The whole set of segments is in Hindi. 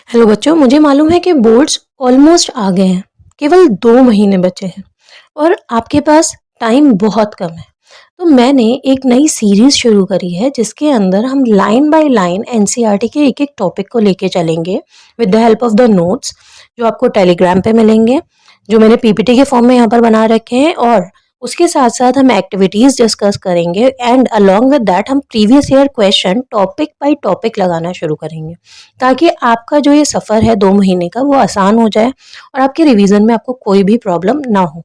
हेलो बच्चों, मुझे मालूम है कि बोर्ड्स ऑलमोस्ट आ गए हैं। केवल 2 महीने बचे हैं और आपके पास टाइम बहुत कम है। तो मैंने एक नई सीरीज शुरू करी है जिसके अंदर हम लाइन बाय लाइन एनसीईआरटी के एक एक टॉपिक को लेके चलेंगे with the help of the notes जो आपको टेलीग्राम पे मिलेंगे, जो मैंने पीपीटी के फॉर्म में यहाँ पर बना रखे हैं। और उसके साथ साथ हम एक्टिविटीज डिस्कस करेंगे एंड अलोंग विद दैट हम previous year question topic by topic लगाना शुरू करेंगे, ताकि आपका जो ये सफ़र है 2 महीने का वो आसान हो जाए और आपके रिवीजन में आपको कोई भी प्रॉब्लम ना हो।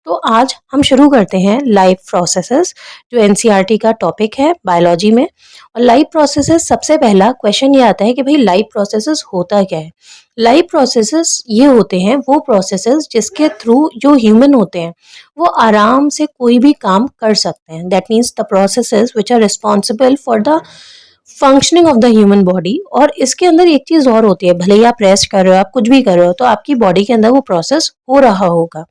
तो आज हम शुरू करते हैं लाइफ प्रोसेसेस, जो एनसीईआरटी का टॉपिक है बायोलॉजी में। और लाइफ प्रोसेसेस, सबसे पहला क्वेश्चन ये आता है कि भाई लाइफ प्रोसेसेस होता क्या है। लाइफ प्रोसेसेस ये होते हैं वो प्रोसेसेस जिसके थ्रू जो ह्यूमन होते हैं वो आराम से कोई भी काम कर सकते हैं। That means the processes which are responsible for the functioning of the human body. और इसके अंदर एक चीज और होती है, भले ही आप रेस्ट कर रहे हो, आप कुछ भी कर रहे हो, तो आपकी बॉडी के अंदर वो प्रोसेस हो रहा होगा।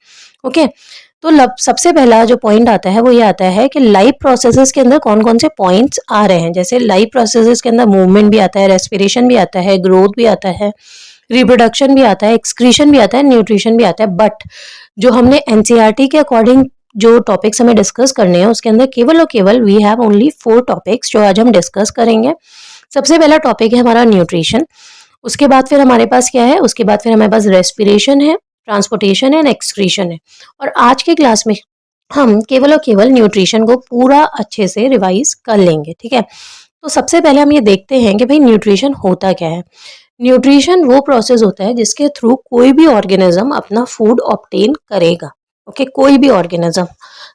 ओके, तो सबसे पहला जो पॉइंट आता है वो ये आता है कि लाइफ प्रोसेसेस के अंदर कौन कौन से पॉइंट्स आ रहे हैं। जैसे लाइफ प्रोसेसेस के अंदर मूवमेंट भी आता है, रेस्पिरेशन भी आता है, ग्रोथ भी आता है, रिप्रोडक्शन भी आता है, एक्सक्रीशन भी आता है, न्यूट्रिशन भी आता है। बट जो हमने एनसीईआरटी के अकॉर्डिंग जो टॉपिक्स हमें डिस्कस करने हैं उसके अंदर केवल और केवल वी हैव ओनली 4 टॉपिक्स जो आज हम डिस्कस करेंगे। सबसे पहला टॉपिक है हमारा न्यूट्रिशन। उसके बाद फिर हमारे पास क्या है, उसके बाद फिर हमारे पास रेस्पिरेशन है, ट्रांसपोर्टेशन है, एक्सक्रीशन है। और आज के क्लास में हम केवल और केवल न्यूट्रिशन को पूरा अच्छे से रिवाइज कर लेंगे, ठीक है। तो सबसे पहले हम ये देखते हैं कि भाई न्यूट्रिशन होता क्या है। न्यूट्रिशन वो प्रोसेस होता है जिसके थ्रू कोई भी ऑर्गेनिज्म अपना फूड ऑब्टेन करेगा। ओके, कोई भी ऑर्गेनिज्म,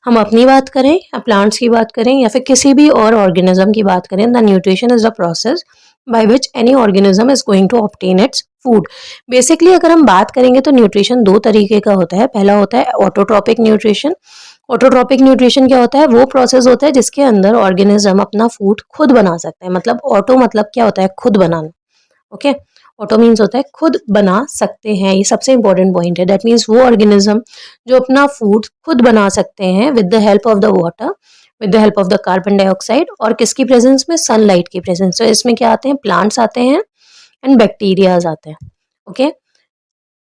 हम अपनी बात करें या प्लांट्स की बात करें या फिर किसी भी और ऑर्गेनिज्म की बात करें, the nutrition is the process by which any organism is going to obtain its food. Basically अगर हम बात करेंगे तो न्यूट्रिशन 2 तरीके का होता है। पहला होता है ऑटोट्रॉपिक न्यूट्रिशन। ऑटोट्रॉपिक न्यूट्रिशन क्या होता है, वो प्रोसेस होता है जिसके अंदर ऑर्गेनिज्म अपना फूड खुद बना सकते हैं। मतलब ऑटो मतलब क्या होता है, खुद बनाना। ओके, ऑटो मीन्स होता है खुद बना सकते हैं, ये सबसे इंपॉर्टेंट पॉइंट है। दैट मीन्स वो ऑर्गेनिज्म जो अपना फूड खुद बना सकते हैं with the help of the water, with the help of the carbon dioxide, और किसकी प्रेजेंस में, सनलाइट की प्रेजेंस। तो इसमें क्या आते हैं, प्लांट्स आते हैं एंड बैक्टीरियाज आते हैं। Okay,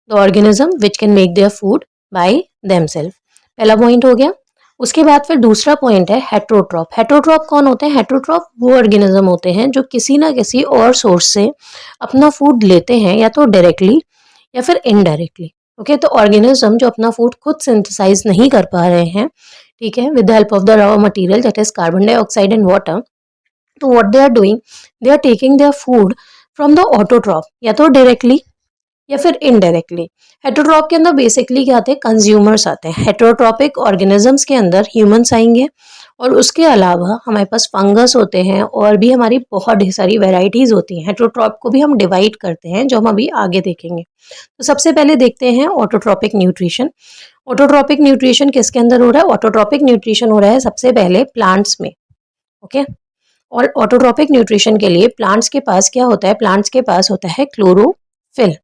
the organism which can make their food by themselves, पहला पॉइंट हो गया। उसके बाद फिर दूसरा पॉइंट है हेट्रोट्रॉप। हेट्रोट्रॉप कौन होते हैं, हेट्रोट्रॉप वो ऑर्गेनिज्म होते हैं जो किसी ना किसी और सोर्स से अपना फूड लेते हैं, या तो डायरेक्टली या फिर इनडायरेक्टली। ओके, तो ऑर्गेनिज्म जो अपना फूड खुद सिंथेसाइज नहीं कर पा रहे हैं, ठीक है, with the help of the raw material that is carbon dioxide and water, तो what they are doing, they are taking their food from the autotroph, या तो डायरेक्टली या फिर इनडायरेक्टली। हेट्रोट्रॉप के अंदर बेसिकली क्या आते हैं, कंज्यूमर्स आते हैं। हेट्रोट्रॉपिक ऑर्गेनिजम्स के अंदर ह्यूमंस आएंगे, और उसके अलावा हमारे पास फंगस होते हैं और भी हमारी बहुत ढेर सारी वेराइटीज होती हैं। हेट्रोट्रॉप को भी हम डिवाइड करते हैं, जो हम अभी आगे देखेंगे। तो सबसे पहले देखते हैं ऑटोट्रॉपिक न्यूट्रिशन। ऑटोट्रॉपिक न्यूट्रिशन किसके अंदर हो रहा है, ऑटोट्रॉपिक न्यूट्रिशन हो रहा है सबसे पहले प्लांट्स में। ओके, और ऑटोट्रॉपिक न्यूट्रिशन के लिए प्लांट्स के पास क्या होता है, प्लांट्स के पास होता है क्लोरोफिल।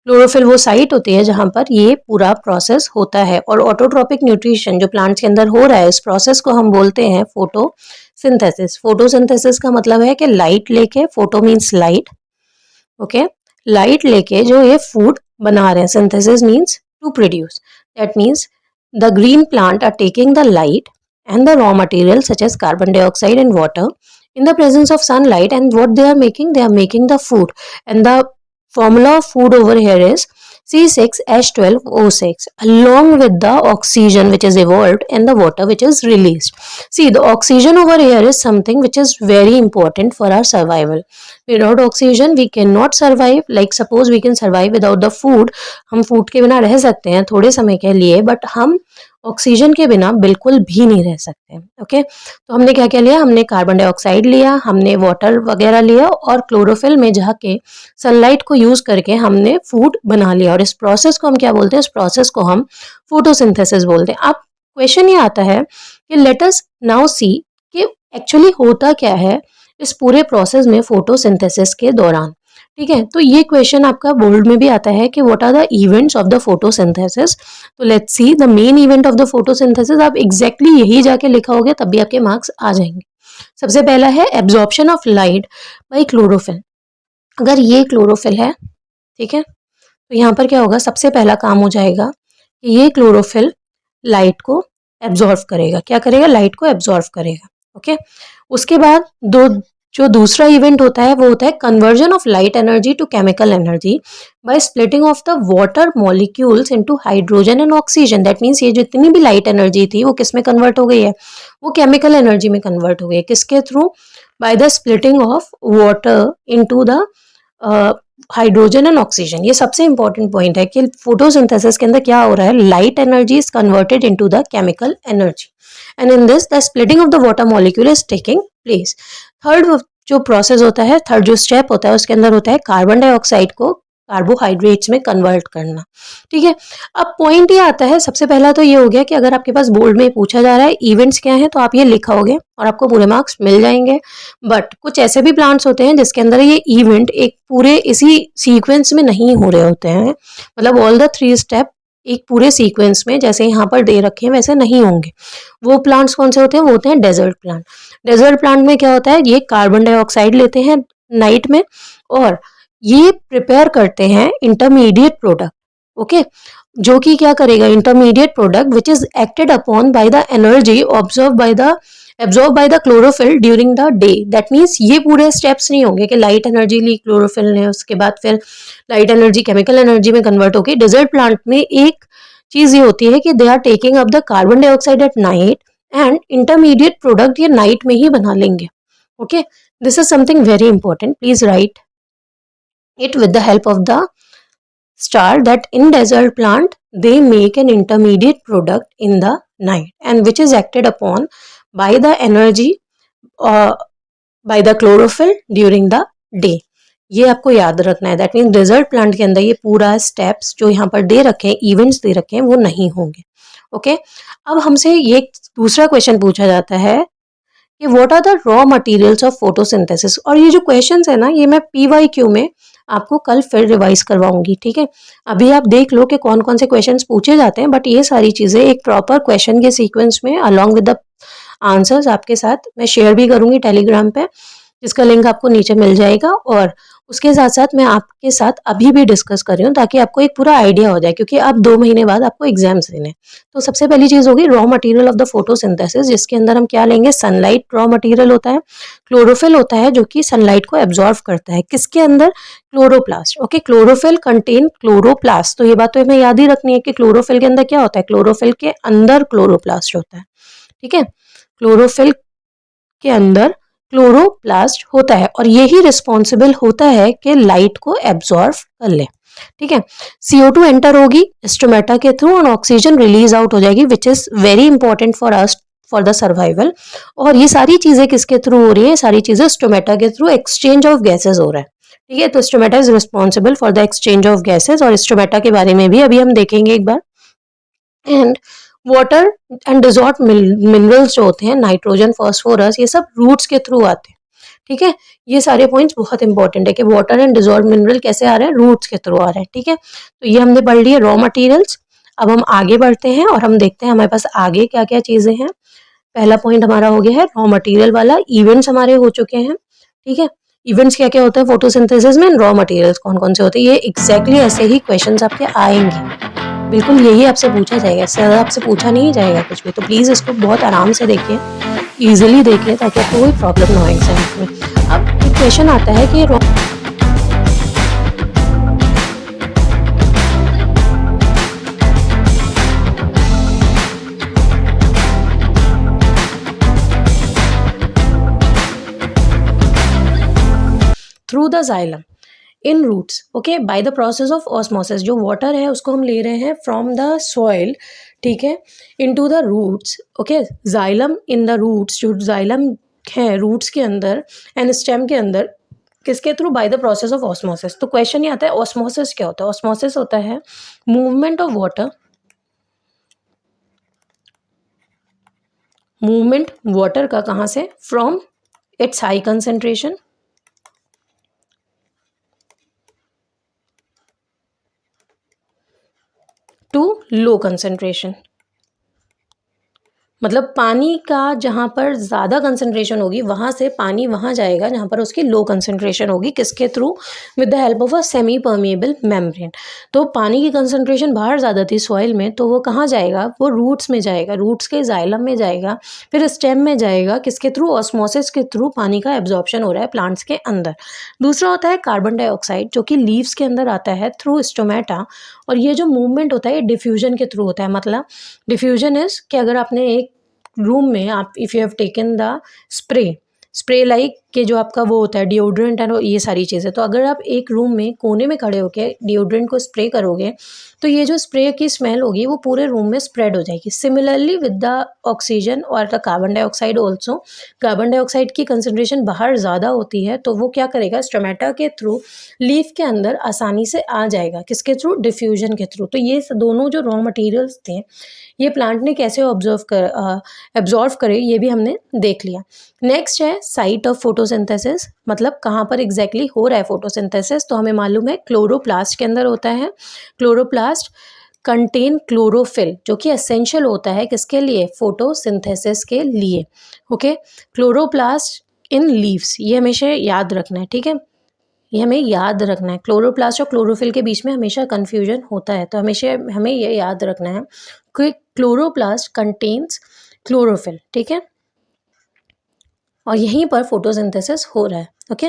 क्लोरोफिल वो साइट होती है जहां पर ये पूरा प्रोसेस होता है। और ऑटोट्रॉपिक न्यूट्रिशन जो प्लांट्स के अंदर हो रहा है, इस प्रोसेस को हम बोलते हैं फोटोसिंथेसिस। फोटोसिंथेसिस का मतलब है कि लाइट लेके, photo means light, okay, light लेके जो ये फूड बना रहे हैं। Synthesis means to produce, that means the green plant are taking the light and the raw material such as carbon dioxide and water in the presence of sunlight, and what they are making the food. And the formula of food over here is C6H12O6 along with the oxygen which is evolved and the water which is released. See, the oxygen over here is something which is very important for our survival. Without oxygen we cannot survive. Like suppose we can survive without the food, हम फूड के बिना रह सकते हैं थोड़े समय के लिए, बट हम ऑक्सीजन के बिना बिल्कुल भी नहीं रह सकते। ओके, तो हमने क्या क्या लिया, हमने कार्बन डाइऑक्साइड लिया, हमने वाटर वगैरह लिया, और क्लोरोफिल में जाके सनलाइट को यूज करके हमने फूड बना लिया। और इस प्रोसेस को हम क्या बोलते हैं, इस प्रोसेस को हम फोटोसिंथेसिस बोलते हैं। अब क्वेश्चन ये आता है कि लेट अस नाउ सी कि एक्चुअली होता क्या है इस पूरे प्रोसेस में फोटोसिंथेसिस के दौरान। ठीक है, तो ये क्वेश्चन आपका बोर्ड में भी आता है कि what are the events of the photosynthesis. तो let's see the main event of the photosynthesis. आप एग्जैक्टली यही जाके लिखा होगा तब भी आपके मार्क्स आ जाएंगे। सबसे पहला है absorption of light by chlorophyll. अगर ये क्लोरोफिल है, ठीक है। तो यहाँ पर क्या होगा, सबसे पहला काम हो जाएगा कि ये क्लोरोफिल लाइट को एब्जॉर्व करेगा। क्या करेगा? लाइट को एब्जॉर्व करेगा। ओके। उसके बाद जो दूसरा इवेंट होता है वो होता है conversion of light energy to chemical energy by splitting of the water molecules into hydrogen and oxygen. That means ये जितनी भी लाइट एनर्जी थी वो किस में कन्वर्ट हो गई है? वो केमिकल एनर्जी में कन्वर्ट हो गई है। किसके थ्रू? By the splitting of water into the hydrogen and oxygen. ये सबसे इंपॉर्टेंट पॉइंट है कि फोटोसिंथेसिस के अंदर क्या हो रहा है, light energy is converted into the chemical energy and in this the splitting of the water molecule is taking place. Third जो प्रोसेस होता है, थर्ड जो स्टेप होता है उसके अंदर होता है कार्बन डाइऑक्साइड को कार्बोहाइड्रेट्स में कन्वर्ट करना। ठीक है। अब पॉइंट ये आता है, सबसे पहला तो ये हो गया कि अगर आपके पास बोर्ड में पूछा जा रहा है इवेंट्स क्या है तो आप ये लिखोगे और आपको पूरे मार्क्स मिल जाएंगे। बट कुछ ऐसे भी प्लांट्स होते हैं जिसके अंदर ये इवेंट एक पूरे इसी सीक्वेंस में नहीं हो रहे होते हैं, मतलब ऑल द थ्री स्टेप एक पूरे सीक्वेंस में जैसे यहाँ पर दे रखे हैं वैसे नहीं होंगे। वो प्लांट्स कौन से होते हैं? वो होते हैं डेजर्ट प्लांट। डेजर्ट प्लांट में क्या होता है, ये कार्बन डाइऑक्साइड लेते हैं नाइट में और ये प्रिपेयर करते हैं इंटरमीडिएट प्रोडक्ट। ओके। जो कि क्या करेगा? Intermediate product which is acted upon by the energy absorb by the chlorophyll during the day. That means ये पूरे स्टेप्स नहीं होंगे कि लाइट एनर्जी ली क्लोरोफिल ने, उसके बाद फिर लाइट एनर्जी केमिकल एनर्जी में कन्वर्ट होगी। डेजर्ट प्लांट में एक चीज ये होती है कि they are taking up the carbon dioxide at night and intermediate product ये नाइट में ही बना लेंगे। Okay. This is something very important, please write it with the help of the star that in desert plant they make an intermediate product in the night and which is acted upon by the energy uh, by the chlorophyll during the day। ये आपको याद रखना है। दैट मीन डेजर्ट प्लांट के अंदर ये पूरा स्टेप्स जो यहाँ पर दे रखे हैं, इवेंट्स दे रखे हैं, वो नहीं होंगे। ओके। अब हमसे ये दूसरा क्वेश्चन पूछा जाता है कि what are the raw materials of photosynthesis. और ये जो क्वेश्चंस है ना, ये मैं PYQ में आपको कल फिर रिवाइज करवाऊंगी। ठीक है। अभी आप देख लो कि कौन कौन से क्वेश्चंस पूछे जाते हैं, बट ये सारी चीजें एक प्रॉपर क्वेश्चन के सीक्वेंस में अलॉन्ग विद द आंसर्स आपके साथ मैं शेयर भी करूंगी टेलीग्राम पे, जिसका लिंक आपको नीचे मिल जाएगा। और उसके साथ साथ मैं आपके साथ अभी भी डिस्कस कर रही हूँ ताकि आपको एक पूरा आइडिया हो जाए, क्योंकि अब 2 महीने बाद आपको एग्जाम्स देने। तो सबसे पहली चीज होगी raw material of the photosynthesis, जिसके अंदर हम क्या लेंगे? सनलाइट रॉ मटेरियल होता है। क्लोरोफिल होता है जो कि सनलाइट को एब्जॉर्व करता है। किसके अंदर? Chloroplast. Okay. Chlorophyll contain chloroplast. तो ये बात तो हमें याद ही रखनी है कि क्लोरोफिल के अंदर क्या होता है? क्लोरोफिल के अंदर क्लोरोप्लास्ट होता है। ठीक है। क्लोरोफिल के अंदर क्लोरोप्लास्ट होता है और यही रिस्पॉन्सिबल होता है कि लाइट को एब्जॉर्व कर ले। ठीक है। CO2 एंटर होगी स्टोमेटा के थ्रू और ऑक्सीजन रिलीज आउट हो जाएगी, which is very important for us for the survival. और ये सारी चीजें किसके थ्रू हो रही है? सारी चीजें स्टोमेटा के थ्रू एक्सचेंज ऑफ गैसेज हो रहा है। ठीक है। तो stomata is responsible for the exchange of gases और स्टोमेटा के बारे में भी अभी हम देखेंगे एक बार। And water and dissolved minerals जो होते हैं, नाइट्रोजन, फॉस्फोरस, ये सब रूट्स के थ्रू आते हैं। ठीक है। ये सारे पॉइंट्स बहुत इंपॉर्टेंट है कि वाटर एंड डिजॉल्व मिनरल कैसे आ रहे हैं? रूट्स के थ्रू आ रहे हैं। ठीक है। तो ये हमने पढ़ लिए रॉ मटेरियल्स। अब हम आगे बढ़ते हैं और हम देखते हैं हमारे पास आगे क्या क्या चीजें हैं। पहला पॉइंट हमारा हो गया है रॉ मटेरियल वाला, इवेंट्स हमारे हो चुके हैं। ठीक है। इवेंट्स क्या क्या होता है फोटोसिंथेसिस में, रॉ मटेरियल्स कौन कौन से होते हैं, ये एग्जैक्टली ऐसे ही क्वेश्चंस आपके आएंगे। बिल्कुल यही आपसे पूछा जाएगा, इससे ज़्यादा आपसे पूछा नहीं जाएगा कुछ भी। तो प्लीज़ इसको बहुत आराम से देखिए, ईजिली देखिए ताकि आपको कोई प्रॉब्लम ना हो एग्जाम में। अब एक क्वेश्चन आता है कि through the xylem in roots, okay, by the process of osmosis. जो वाटर है उसको हम ले रहे हैं फ्रॉम द सॉइल, ठीक है, into the roots. Okay. Xylem in the roots, जो जाइलम है रूट्स के अंदर एंड स्टेम के अंदर, किसके थ्रू? By the process of osmosis. तो क्वेश्चन ये आता है ऑस्मोसिस क्या होता है? ऑस्मोसिस होता है movement of water, movement water का कहाँ से? From its high concentration to low concentration. मतलब पानी का जहाँ पर ज़्यादा कंसंट्रेशन होगी वहाँ से पानी वहाँ जाएगा जहाँ पर उसकी लो कंसंट्रेशन होगी, किसके through? With the help of a semi permeable membrane. तो पानी की कंसंट्रेशन बाहर ज़्यादा थी सॉइल में, तो वो कहाँ जाएगा? वो रूट्स में जाएगा, रूट्स के जाइलम में जाएगा, फिर स्टेम में जाएगा, किसके थ्रू? ऑस्मोसिस के थ्रू पानी का एब्जॉर्प्शन हो रहा है प्लांट्स के अंदर। दूसरा होता है कार्बन डाइऑक्साइड, जो कि लीव्स के अंदर आता है थ्रू स्टोमेटा, और ये जो मूवमेंट होता है ये डिफ्यूजन के थ्रू होता है। मतलब डिफ्यूजन इज कि अगर आपने एक रूम में आप if you have taken the spray like के जो आपका वो होता है डिओड्रेंट एंड ये सारी चीज़ें, तो अगर आप एक रूम में कोने में खड़े होकर डिओड्रेंट को स्प्रे करोगे तो ये जो स्प्रे की स्मेल होगी वो पूरे रूम में स्प्रेड हो जाएगी। सिमिलरली विद द ऑक्सीजन और the carbon dioxide also, carbon dioxide की कंसनट्रेशन बाहर ज़्यादा होती है तो वो क्या करेगा? स्टोमेटा के थ्रू लीफ के अंदर आसानी से आ जाएगा, किसके थ्रू? डिफ्यूजन के थ्रू। तो ये दोनों जो रॉ मटेरियल्स थे ये प्लांट ने कैसे एब्जॉर्व करे ये भी हमने देख लिया। नेक्स्ट है साइट ऑफ फोटोसिंथेसिस, मतलब कहाँ पर एग्जैक्टली हो रहा है फोटोसिंथेसिस। तो हमें मालूम है क्लोरोप्लास्ट के अंदर होता है। क्लोरोप्लास्ट कंटेन क्लोरोफिल, जो कि एसेंशियल होता है किसके लिए? फोटोसिंथेसिस के लिए। ओके, क्लोरोप्लास्ट इन लीव्स, ये हमेशा याद रखना है, ठीक है, ये हमें याद रखना है। क्लोरोप्लास्ट और क्लोरोफिल के बीच में हमेशा कन्फ्यूजन होता है, तो हमेशा हमें ये याद रखना है कि क्लोरोप्लास्ट कंटेन्स क्लोरोफिल, ठीक है, और यहीं पर फोटोसिंथेसिस हो रहा है। ओके,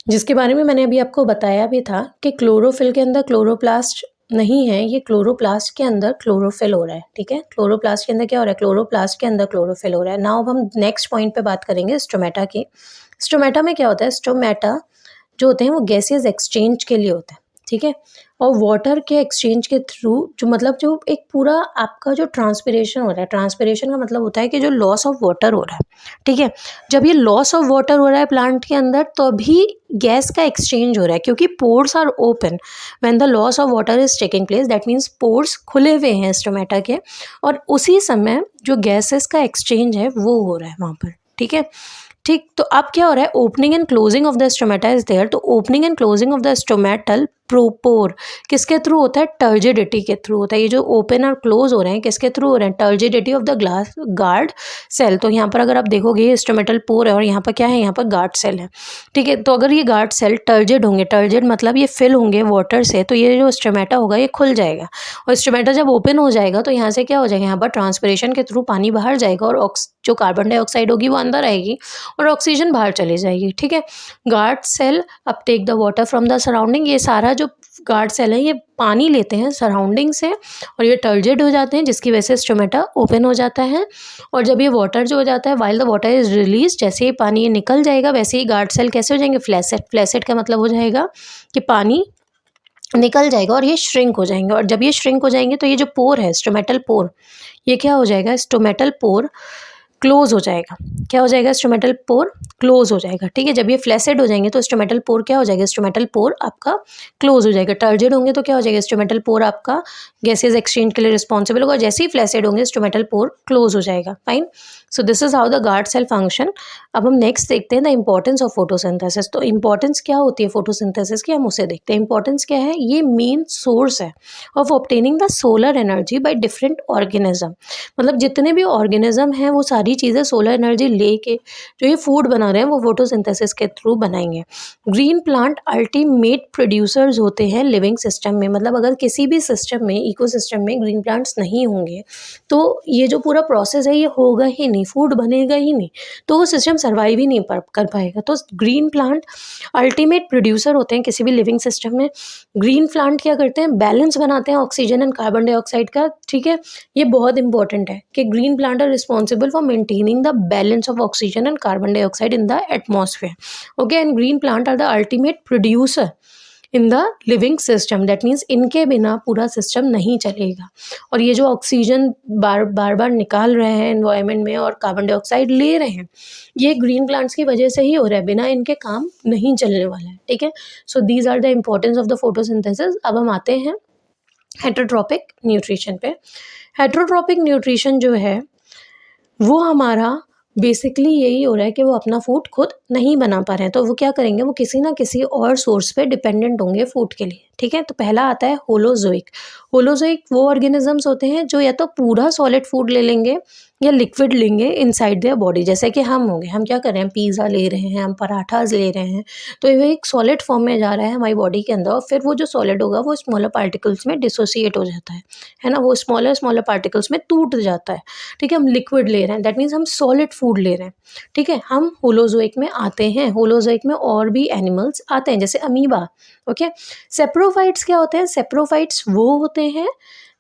जिसके बारे में मैंने अभी आपको बताया भी था कि क्लोरोफिल के अंदर क्लोरोप्लास्ट नहीं है, ये क्लोरोप्लास्ट के अंदर क्लोरोफिल हो रहा है, ठीक है। क्लोरोप्लास्ट के अंदर क्या हो रहा है? क्लोरोप्लास्ट के अंदर क्लोरोफिल हो रहा है। नाउ अब हम नेक्स्ट पॉइंट पे बात करेंगे स्टोमेटा की। स्टोमेटा में क्या होता है? स्टोमेटा जो होते हैं वो गैसेस एक्सचेंज के लिए होते हैं, ठीक है, और वाटर के एक्सचेंज के थ्रू जो मतलब जो एक पूरा आपका जो ट्रांसपिरेशन हो रहा है, ट्रांसपिरेशन का मतलब होता है कि जो लॉस ऑफ वाटर हो रहा है, ठीक है, जब ये लॉस ऑफ वाटर हो रहा है प्लांट के अंदर तो अभी गैस का एक्सचेंज हो रहा है, क्योंकि pores are open when the loss of water is taking place, that means pores खुले हुए हैं स्टोमेटा के, और उसी समय जो गैसेस का एक्सचेंज है वो हो रहा है वहाँ पर, ठीक है। ठीक, तो अब क्या हो रहा है? Opening and closing of the stomata is there. तो opening and closing of the stomatal pore किसके थ्रू होता है? टर्जिडिटी के थ्रू होता है। ये जो ओपन और क्लोज हो रहे हैं किसके थ्रू हो रहे हैं? Turgidity of the glass guard cell. तो यहाँ पर अगर आप देखोगे ये स्टोमेटल पोर है और यहाँ पर क्या है? यहाँ पर गार्ड सेल है, ठीक है। तो अगर ये गार्ड सेल टर्जिड होंगे, टर्जिड मतलब ये फिल होंगे वाटर से, तो ये जो स्टोमेटा होगा ये खुल जाएगा, और स्टोमेटा जब ओपन हो जाएगा तो यहाँ से क्या हो जाएगा? यहाँ पर ट्रांसपिरेशन के थ्रू पानी बाहर जाएगा और जो कार्बन डाइऑक्साइड होगी वो अंदर आएगी और ऑक्सीजन बाहर चली जाएगी, ठीक है। Guard cell uptake the water from the surrounding, ये सारा जो गार्ड सेल है ये पानी लेते हैं सराउंडिंग से और ये टर्जिड हो जाते हैं, जिसकी वजह से स्टोमेटा ओपन हो जाता है। और जब ये वाटर जो हो जाता है, while the water is release, जैसे ही पानी ये निकल जाएगा वैसे ही गार्ड सेल कैसे हो जाएंगे? फ्लैसेट। फ्लैसेट का मतलब हो जाएगा कि पानी निकल जाएगा और ये श्रिंक हो जाएंगे, और जब ये श्रिंक हो जाएंगे तो ये जो पोर है स्टोमेटल पोर, ये क्या हो जाएगा? स्टोमेटल पोर क्लोज हो जाएगा। क्या हो जाएगा? स्टोमेटल पोर क्लोज हो जाएगा, ठीक है। जब ये फ्लैसिड हो जाएंगे तो स्टोमेटल पोर क्या हो जाएगा? स्टोमेटल पोर आपका क्लोज हो जाएगा। टर्जिड होंगे तो क्या हो जाएगा? स्टोमेटल पोर आपका गैसेज एक्सचेंज के लिए रिस्पॉन्सिबल होगा, जैसे ही फ्लैसिड होंगे स्टोमेटल पोर क्लोज हो जाएगा। Fine, so this is how the guard cell function. अब हम नेक्स्ट देखते हैं द इंपॉर्टेंस ऑफ फोटोसिंथेसिस। तो इंपॉर्टेंस क्या होती है फोटोसिंथेसिस की, हम उसे देखते हैं। इंपॉर्टेंस क्या है? ये मेन सोर्स है of obtaining the solar energy by different organism. मतलब जितने भी ऑर्गेनिज्म हैं वो सारी चीज़ें सोलर एनर्जी लेके जो ये फूड बना रहे हैं वो फोटोसिंथेसिस के थ्रू बनाएंगे। ग्रीन प्लांट अल्टीमेट प्रोड्यूसर्स होते हैं लिविंग सिस्टम में। मतलब अगर किसी भी सिस्टम में, इकोसिस्टम में ग्रीन प्लांट्स नहीं होंगे तो ये जो पूरा प्रोसेस है ये होगा ही नहीं, फूड बनेगा ही नहीं, तो वो सिस्टम सर्वाइव ही नहीं कर पाएगा। तो ग्रीन प्लांट अल्टीमेट प्रोड्यूसर होते हैं किसी भी लिविंग सिस्टम में। ग्रीन प्लांट क्या करते हैं? बैलेंस बनाते हैं ऑक्सीजन एंड कार्बन डाइऑक्साइड का, ठीक है। ये बहुत इंपॉर्टेंट है कि green plant are responsible for maintaining the balance of oxygen and carbon dioxide in the atmosphere. Okay, and green plant are the ultimate producer in the living system. That means इनके बिना पूरा सिस्टम नहीं चलेगा, और ये जो ऑक्सीजन बार बार निकाल रहे हैं एनवायरनमेंट में और कार्बन डाइऑक्साइड ले रहे हैं, ये ग्रीन प्लांट्स की वजह से ही हो रहा है, बिना इनके काम नहीं चलने वाला है, ठीक है। So these are the importance of the photosynthesis. अब हम आते हैं हेटरोट्रॉपिक न्यूट्रिशन पे। हेटरोट्रॉपिक न्यूट्रिशन जो है वो हमारा बेसिकली यही हो रहा है कि वो अपना फूड खुद नहीं बना पा रहे हैं, तो वो क्या करेंगे, वो किसी ना किसी और सोर्स पे डिपेंडेंट होंगे फूड के लिए। ठीक है, तो पहला आता है होलोजोइक। होलोजोइक वो ऑर्गेनिजम्स होते हैं जो या तो पूरा सॉलिड फूड ले लेंगे या लिक्विड लेंगे इनसाइड देयर बॉडी। जैसे कि हम होंगे, हम क्या कर रहे हैं, पिज़्ज़ा ले रहे हैं, हम पराठास ले रहे हैं, तो ये एक सॉलिड फॉर्म में जा रहा है हमारी बॉडी के अंदर, और फिर वो जो सॉलिड होगा वो स्मॉलर पार्टिकल्स में डिसोसिएट हो जाता है ना, वो स्मॉलर स्मॉलर पार्टिकल्स में टूट जाता है। ठीक है, हम लिक्विड ले रहे हैं, दैट मीन्स हम सॉलिड फूड ले रहे हैं। ठीक है, हम होलोजोइक में आते हैं। होलोजोइक में और भी एनिमल्स आते हैं जैसे अमीबा। ओके, सेप्रोफाइट्स क्या होते हैं, सेप्रोफाइट्स वो होते हैं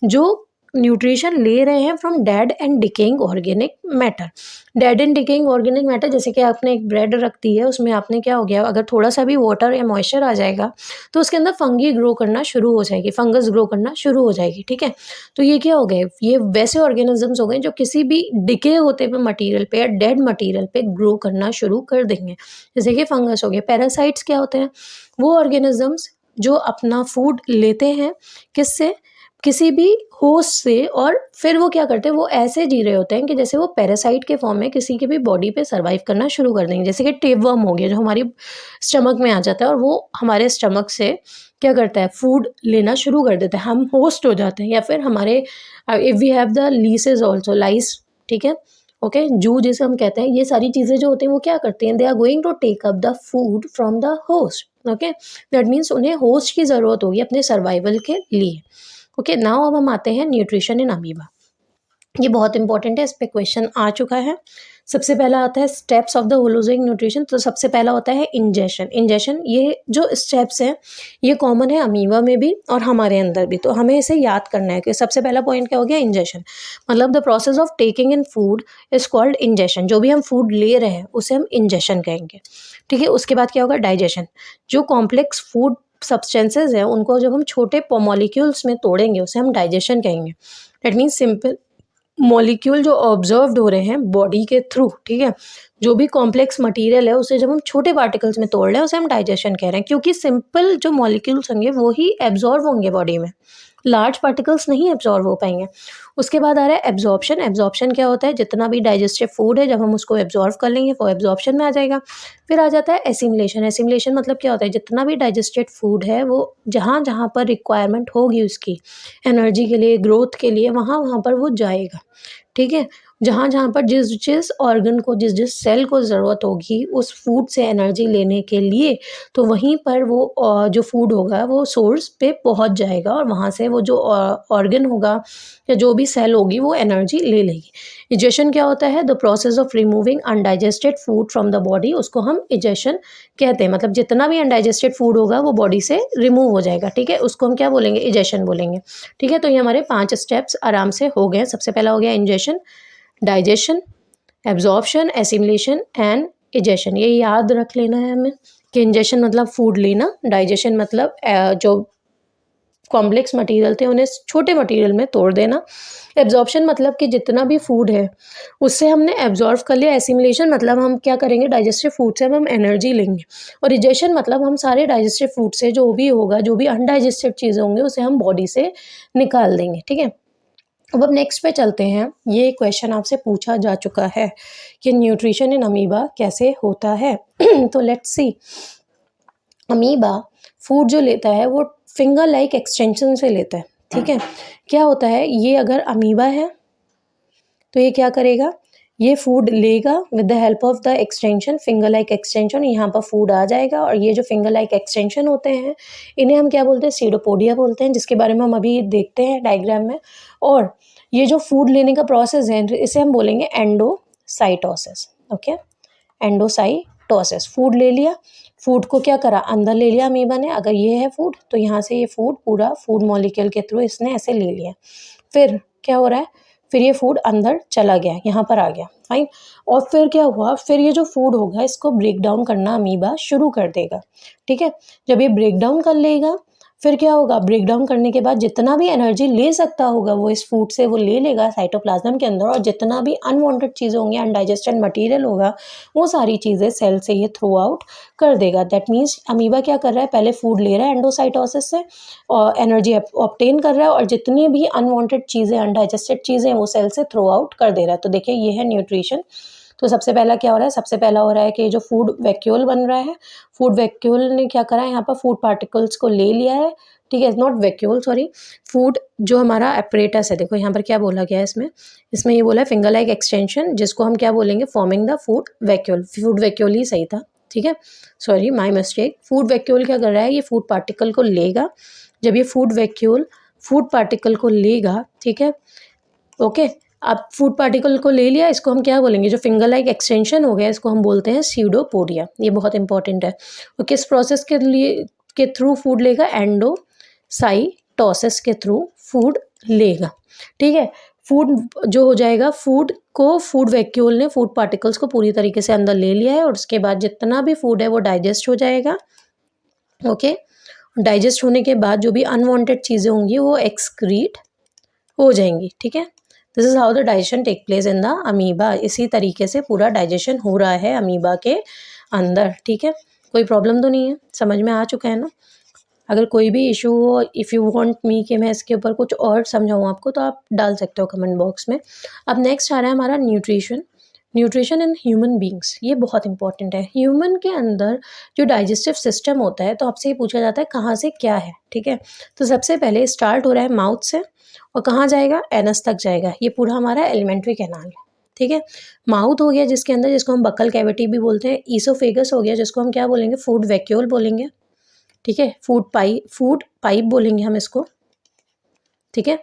जो न्यूट्रिशन ले रहे हैं from dead and decaying organic matter. Dead and decaying organic matter, जैसे कि आपने एक ब्रेड रख दी है, उसमें आपने क्या हो गया, अगर थोड़ा सा भी वाटर या मॉइस्चर आ जाएगा तो उसके अंदर फंगी ग्रो करना शुरू हो जाएगी, फंगस ग्रो करना शुरू हो जाएगी। ठीक है, तो ये क्या हो गए, ये वैसे ऑर्गेनिजम्स हो गए जो किसी भी डिके होते पे मटीरियल पे या डेड मटीरियल पे ग्रो करना शुरू कर देंगे, जैसे कि फंगस हो गए। पैरासाइट्स क्या होते हैं, वो ऑर्गेनिजम्स जो अपना फूड लेते हैं किससे, किसी भी होस्ट से, और फिर वो क्या करते हैं, वो ऐसे जी रहे होते हैं कि जैसे वो पैरासाइट के फॉर्म में किसी की भी बॉडी पे सर्वाइव करना शुरू कर देंगे। जैसे कि टेपवर्म हो गया जो हमारी स्टमक में आ जाता है और वो हमारे स्टमक से क्या करता है, फूड लेना शुरू कर देता है, हम होस्ट हो जाते हैं। या फिर हमारे if we have the leases also, lice, ठीक है, ओके, जू जिसे हम कहते हैं, ये सारी चीज़ें जो होती हैं वो क्या करती हैं, they are going to take up the food from the host. Okay, that means उन्हें होस्ट की ज़रूरत होगी अपने सर्वाइवल के लिए। ओके, नाउ अब हम आते हैं न्यूट्रिशन इन अमीबा। ये बहुत इंपॉर्टेंट है, इस पे क्वेश्चन आ चुका है। सबसे पहला आता है steps of the holozoic nutrition. तो सबसे पहला होता है इंजेशन। इंजेशन, ये जो स्टेप्स हैं ये कॉमन है अमीबा में भी और हमारे अंदर भी, तो हमें इसे याद करना है कि सबसे पहला पॉइंट क्या हो गया, इंजेशन। मतलब the process of taking in food is called ingestion. जो भी हम फूड ले रहे हैं उसे हम इंजेशन कहेंगे। ठीक है, उसके बाद क्या होगा, डाइजेशन। जो कॉम्प्लेक्स फूड सब्सटेंसेज हैं उनको जब हम छोटे मॉलिक्यूल्स में तोड़ेंगे उसे हम डाइजेशन कहेंगे। दैट मीन्स सिंपल मॉलिक्यूल जो ऑब्जर्व्ड हो रहे हैं बॉडी के थ्रू। ठीक है, जो भी कॉम्प्लेक्स मटेरियल है उसे जब हम छोटे पार्टिकल्स में तोड़ रहे हैं उसे हम डाइजेशन कह रहे हैं, क्योंकि सिंपल जो मॉलिक्यूल्स होंगे वो ही एब्जॉर्व होंगे बॉडी में, लार्ज पार्टिकल्स नहीं एब्जॉर्व हो पाएंगे। उसके बाद आ रहा है एब्जॉर्प्शन। एब्जॉर्प्शन क्या होता है, जितना भी डाइजेस्टिव फूड है जब हम उसको एब्जॉर्व कर लेंगे वो एब्जॉर्प्शन में आ जाएगा। फिर आ जाता है एसिमिलेशन। एसिमिलेशन मतलब क्या होता है, जितना भी डाइजेस्टेड फूड है वो जहाँ जहाँ पर रिक्वायरमेंट होगी उसकी एनर्जी के लिए, ग्रोथ के लिए, वहाँ वहाँ पर वो जाएगा। ठीक है, जहाँ जहाँ पर जिस जिस ऑर्गन को, जिस जिस सेल को ज़रूरत होगी उस फूड से एनर्जी लेने के लिए, तो वहीं पर वो जो फूड होगा वो सोर्स पे पहुँच जाएगा और वहाँ से वो जो ऑर्गन होगा या जो भी सेल होगी वो एनर्जी ले लेगी। इजेशन क्या होता है, the process of removing undigested food from the body, उसको हम इजेशन कहते हैं। मतलब जितना भी अनडाइजेस्टेड फूड होगा वो बॉडी से रिमूव हो जाएगा। ठीक है, उसको हम क्या बोलेंगे, इजेशन बोलेंगे। ठीक है, तो ये हमारे 5 स्टेप्स आराम से हो गए। सबसे पहला हो गया ingestion, digestion, absorption, assimilation and egestion. ये याद रख लेना है हमें कि इंजेशन मतलब फूड लेना, डाइजेशन मतलब जो कॉम्प्लेक्स मटेरियल थे उन्हें छोटे मटेरियल में तोड़ देना, एब्जॉर्प्शन मतलब कि जितना भी फूड है उससे हमने एब्जॉर्व कर लिया, एसिमिलेशन मतलब हम क्या करेंगे, डाइजेस्टिव फूड से हम एनर्जी लेंगे, और इजेशन मतलब हम सारे डाइजेस्टिव फूड से जो भी होगा, जो भी अनडाइजेस्टेड चीज़ें होंगी उसे हम बॉडी से निकाल देंगे। ठीक है, अब नेक्स्ट पे चलते हैं। ये क्वेश्चन आपसे पूछा जा चुका है कि न्यूट्रिशन इन अमीबा कैसे होता है। तो लेट्स सी, अमीबा फूड जो लेता है वो फिंगर लाइक एक्सटेंशन से लेता है। ठीक है, क्या होता है, ये अगर अमीबा है तो ये क्या करेगा, ये फूड लेगा with the help of the extension, finger like extension, यहाँ पर फूड आ जाएगा। और ये जो फिंगर लाइक एक्सटेंशन होते हैं इन्हें हम क्या बोलते हैं, सीडोपोडिया बोलते हैं, जिसके बारे में हम अभी देखते हैं डायग्राम में। और ये जो फूड लेने का प्रोसेस है इसे हम बोलेंगे एंडोसाइटोसिस। ओके, एंडोसाइटोसिस, फूड ले लिया, फूड को क्या करा, अंदर ले लिया अमीबा ने। अगर ये है फूड तो यहाँ से ये फूड पूरा फूड मॉलिक्यूल के थ्रू इसने ऐसे ले लिया। फिर क्या हो रहा है, फिर ये फूड अंदर चला गया, यहाँ पर आ गया, फाइन। और फिर क्या हुआ, फिर ये जो फूड होगा इसको ब्रेक डाउन करना अमीबा शुरू कर देगा। ठीक है, जब ये ब्रेक डाउन कर लेगा फिर क्या होगा, ब्रेक डाउन करने के बाद जितना भी एनर्जी ले सकता होगा वो इस फूड से वो ले लेगा साइटोप्लाज्म के अंदर, और जितना भी अनवांटेड चीज़ें होंगी, अनडाइजेस्टेड मटेरियल होगा, वो सारी चीज़ें सेल से ये थ्रू आउट कर देगा। दैट मीन्स अमीबा क्या कर रहा है, पहले फूड ले रहा है एंडोसाइटोसिस से और एनर्जी ऑब्टेन कर रहा है, और जितनी भी अनवांटेड चीज़ें, अनडाइजेस्टेड चीज़ें वो सेल से थ्रू आउट कर दे रहा है। तो देखिए ये है न्यूट्रिशन। तो सबसे पहला क्या हो रहा है, सबसे पहला हो रहा है कि जो फूड वैक्यूल बन रहा है, फूड वैक्यूल ने क्या करा है, यहाँ पर फूड पार्टिकल्स को ले लिया है, ठीक है, नॉट वैक्यूल सॉरी, फूड जो हमारा एपरेटस है, देखो यहाँ पर क्या बोला गया है इसमें ये बोला है फिंगर लाइक एक्सटेंशन, जिसको हम क्या बोलेंगे, फॉर्मिंग द फूड वैक्यूल ही सही था, ठीक है, sorry my mistake. Food vacuole क्या कर रहा है, ये फूड पार्टिकल को लेगा, जब ये फूड वैक्यूल फूड पार्टिकल को लेगा, ठीक है, ओके, अब फूड पार्टिकल को ले लिया, इसको हम क्या बोलेंगे, जो फिंगर लाइक एक्सटेंशन हो गया इसको हम बोलते हैं स्यूडोपोडिया, ये बहुत इंपॉर्टेंट है। वो किस प्रोसेस के थ्रू फूड लेगा, एंडोसाइटोसिस के थ्रू फूड लेगा, ठीक है। फूड जो हो जाएगा, फूड को फूड वैक्यूल ने फूड पार्टिकल्स को पूरी तरीके से अंदर ले लिया है, और उसके बाद जितना भी फूड है वो डाइजेस्ट हो जाएगा, ओके। डाइजेस्ट होने के बाद जो भी अनवांटेड चीज़ें होंगी वो एक्सक्रीट हो जाएंगी, ठीक है। This is how the digestion take place in the amoeba, इसी तरीके से पूरा डाइजेशन हो रहा है अमीबा के अंदर, ठीक है। कोई प्रॉब्लम तो नहीं है, समझ में आ चुका है ना। अगर कोई भी इशू हो, इफ़ यू वांट मी कि मैं इसके ऊपर कुछ और समझाऊँ आपको, तो आप डाल सकते हो कमेंट बॉक्स में। अब नेक्स्ट आ रहा है हमारा न्यूट्रिशन इन ह्यूमन बींग्स, ये बहुत इंपॉर्टेंट है। ह्यूमन के अंदर जो डाइजेस्टिव सिस्टम होता है, तो आपसे ये पूछा जाता है कहाँ से क्या है, ठीक है। तो सबसे पहले स्टार्ट हो रहा है माउथ से, और कहाँ जाएगा, एनस तक जाएगा, ये पूरा हमारा एलिमेंट्री कैनाल है, ठीक है। माउथ हो गया जिसके अंदर, जिसको हम बकल कैविटी भी बोलते हैं। ईसोफेगस हो गया जिसको हम क्या बोलेंगे, फूड वैक्यूल बोलेंगे, ठीक है। फूड पाइप बोलेंगे हम इसको, ठीक है।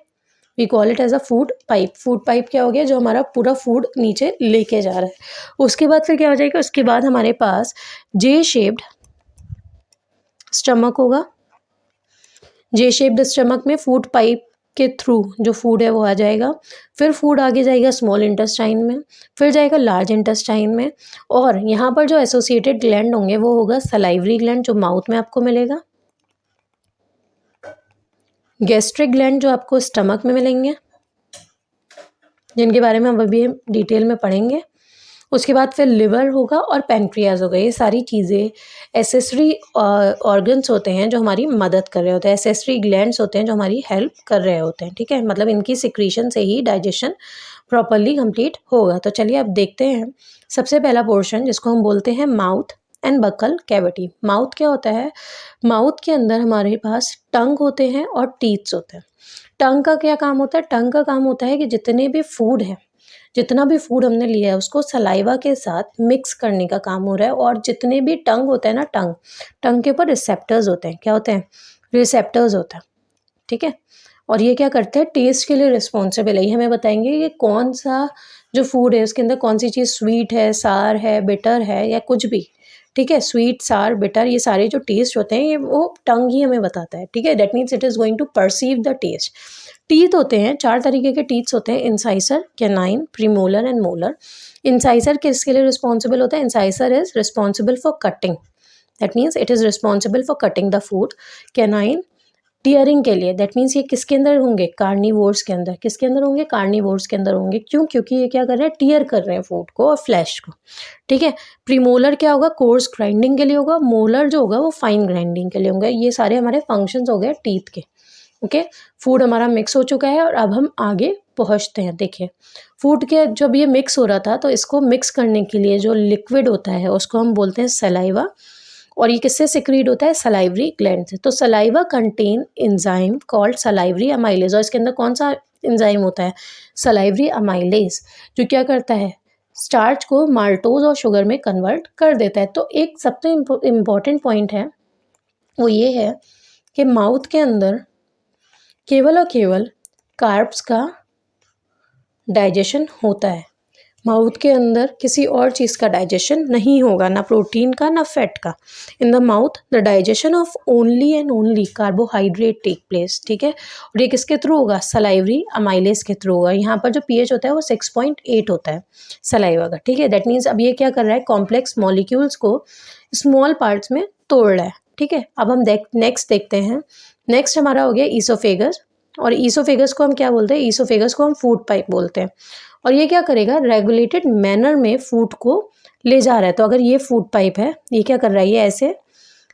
We call it as a food pipe क्या हो गया, जो हमारा पूरा फूड नीचे लेके जा रहा है। उसके बाद फिर क्या हो जाएगा, उसके बाद हमारे पास जे शेप्ड स्टमक होगा। जे शेप्ड स्टमक में फूड पाइप के थ्रू जो फूड है वो आ जाएगा। फिर फूड आगे जाएगा स्मॉल इंटेस्टाइन में, फिर जाएगा लार्ज इंटेस्टाइन में, और यहाँ पर जो एसोसिएटेड ग्लैंड होंगे वो होगा सलाइवरी ग्लैंड, जो माउथ में आपको मिलेगा, गैस्ट्रिक ग्लैंड जो आपको स्टमक में मिलेंगे, जिनके बारे में हम अभी हम डिटेल में पढ़ेंगे। उसके बाद फिर लिवर होगा और पैनक्रियाज होगा। ये सारी चीज़ें एसेसरी ऑर्गन्स होते हैं जो हमारी मदद कर रहे होते हैं, एसेसरी ग्लैंड्स होते हैं जो हमारी हेल्प कर रहे होते हैं, ठीक है। मतलब इनकी सिक्रीशन से ही डाइजेशन प्रॉपरली कंप्लीट होगा। तो चलिए अब देखते हैं सबसे पहला पोर्शन, जिसको हम बोलते हैं mouth and buccal cavity. Mouth क्या होता है, माउथ के अंदर हमारे पास टंग होते हैं और टीथ्स होते हैं। टंग का क्या काम होता है, टंग का काम होता है कि जितने भी फूड है, जितना भी फूड हमने लिया है उसको सलाइवा के साथ मिक्स करने का काम हो रहा है। और जितने भी टंग होते हैं ना, टंग के ऊपर रिसेप्टर्स होते हैं, क्या होते हैं, रिसेप्टर्स होते हैं, ठीक है। और ये क्या करते हैं, टेस्ट के लिए रिस्पॉन्सिबल है। ये हमें बताएंगे कि कौन सा जो फूड है उसके अंदर कौन सी चीज़ स्वीट है, सार है, बिटर है, या कुछ भी, ठीक है। स्वीट, सार, बिटर, ये सारे जो टेस्ट होते हैं ये वो टंग ही हमें बताता है, ठीक है। That means it is going to perceive the taste. Teeth होते हैं, 4 तरीके के टीथ्स होते हैं, incisor, canine, premolar and molar. Incisor किसके लिए रिस्पॉन्सिबल होता है, incisor is responsible for cutting, that means it is responsible for cutting the food. Canine tearing के लिए, दैट मीन्स ये किसके अंदर होंगे, कार्निवोर्स के अंदर। किसके अंदर होंगे, कार्निवोर्स के अंदर होंगे। क्यों, क्योंकि ये क्या कर रहे हैं, टीयर कर रहे हैं फूड को और फ्लैश को, ठीक है। प्रीमोलर क्या होगा, कोर्स ग्राइंडिंग के लिए होगा। मोलर जो होगा वो फाइन ग्राइंडिंग के लिए होंगे। ये सारे हमारे फंक्शंस हो गए टीथ के, ओके। फूड हमारा मिक्स हो चुका है और अब हम आगे पहुंचते हैं। देखिए फूड के जब ये मिक्स हो रहा था तो इसको मिक्स करने के लिए जो लिक्विड होता है उसको हम बोलते हैं सलाइवा, और ये किससे सिक्रीट होता है, सलाइवरी ग्लैंड से। तो saliva contain enzyme called salivary amylase, और इसके अंदर कौन सा एंजाइम होता है, सलाइवरी अमाइलेज, जो क्या करता है, स्टार्च को माल्टोज और शुगर में कन्वर्ट कर देता है। तो एक सबसे इम्पॉर्टेंट पॉइंट है वो ये है कि माउथ के अंदर केवल और केवल कार्ब्स का डाइजेशन होता है। माउथ के अंदर किसी और चीज़ का डाइजेशन नहीं होगा, ना प्रोटीन का ना फैट का। In the mouth the digestion of only and only carbohydrate take place, ठीक है। और ये किसके थ्रू होगा, सलाइवरी अमाइलेज के थ्रू होगा। यहाँ पर जो पीएच होता है वो 6.8 होता है सलाइवा का, ठीक है। दैट मीन्स अब ये क्या कर रहा है, कॉम्प्लेक्स मॉलिक्यूल्स को स्मॉल पार्ट्स में तोड़ रहा है, ठीक है। अब हम नेक्स्ट देखते हैं। नेक्स्ट हमारा हो गया ईसोफेगस, और ईसोफेगस को हम क्या बोलते हैं, ईसोफेगस को हम फूड पाइप बोलते हैं। और ये क्या करेगा, रेगुलेटेड मैनर में फूड को ले जा रहा है। तो अगर ये फूड पाइप है, ये क्या कर रहा है, ये ऐसे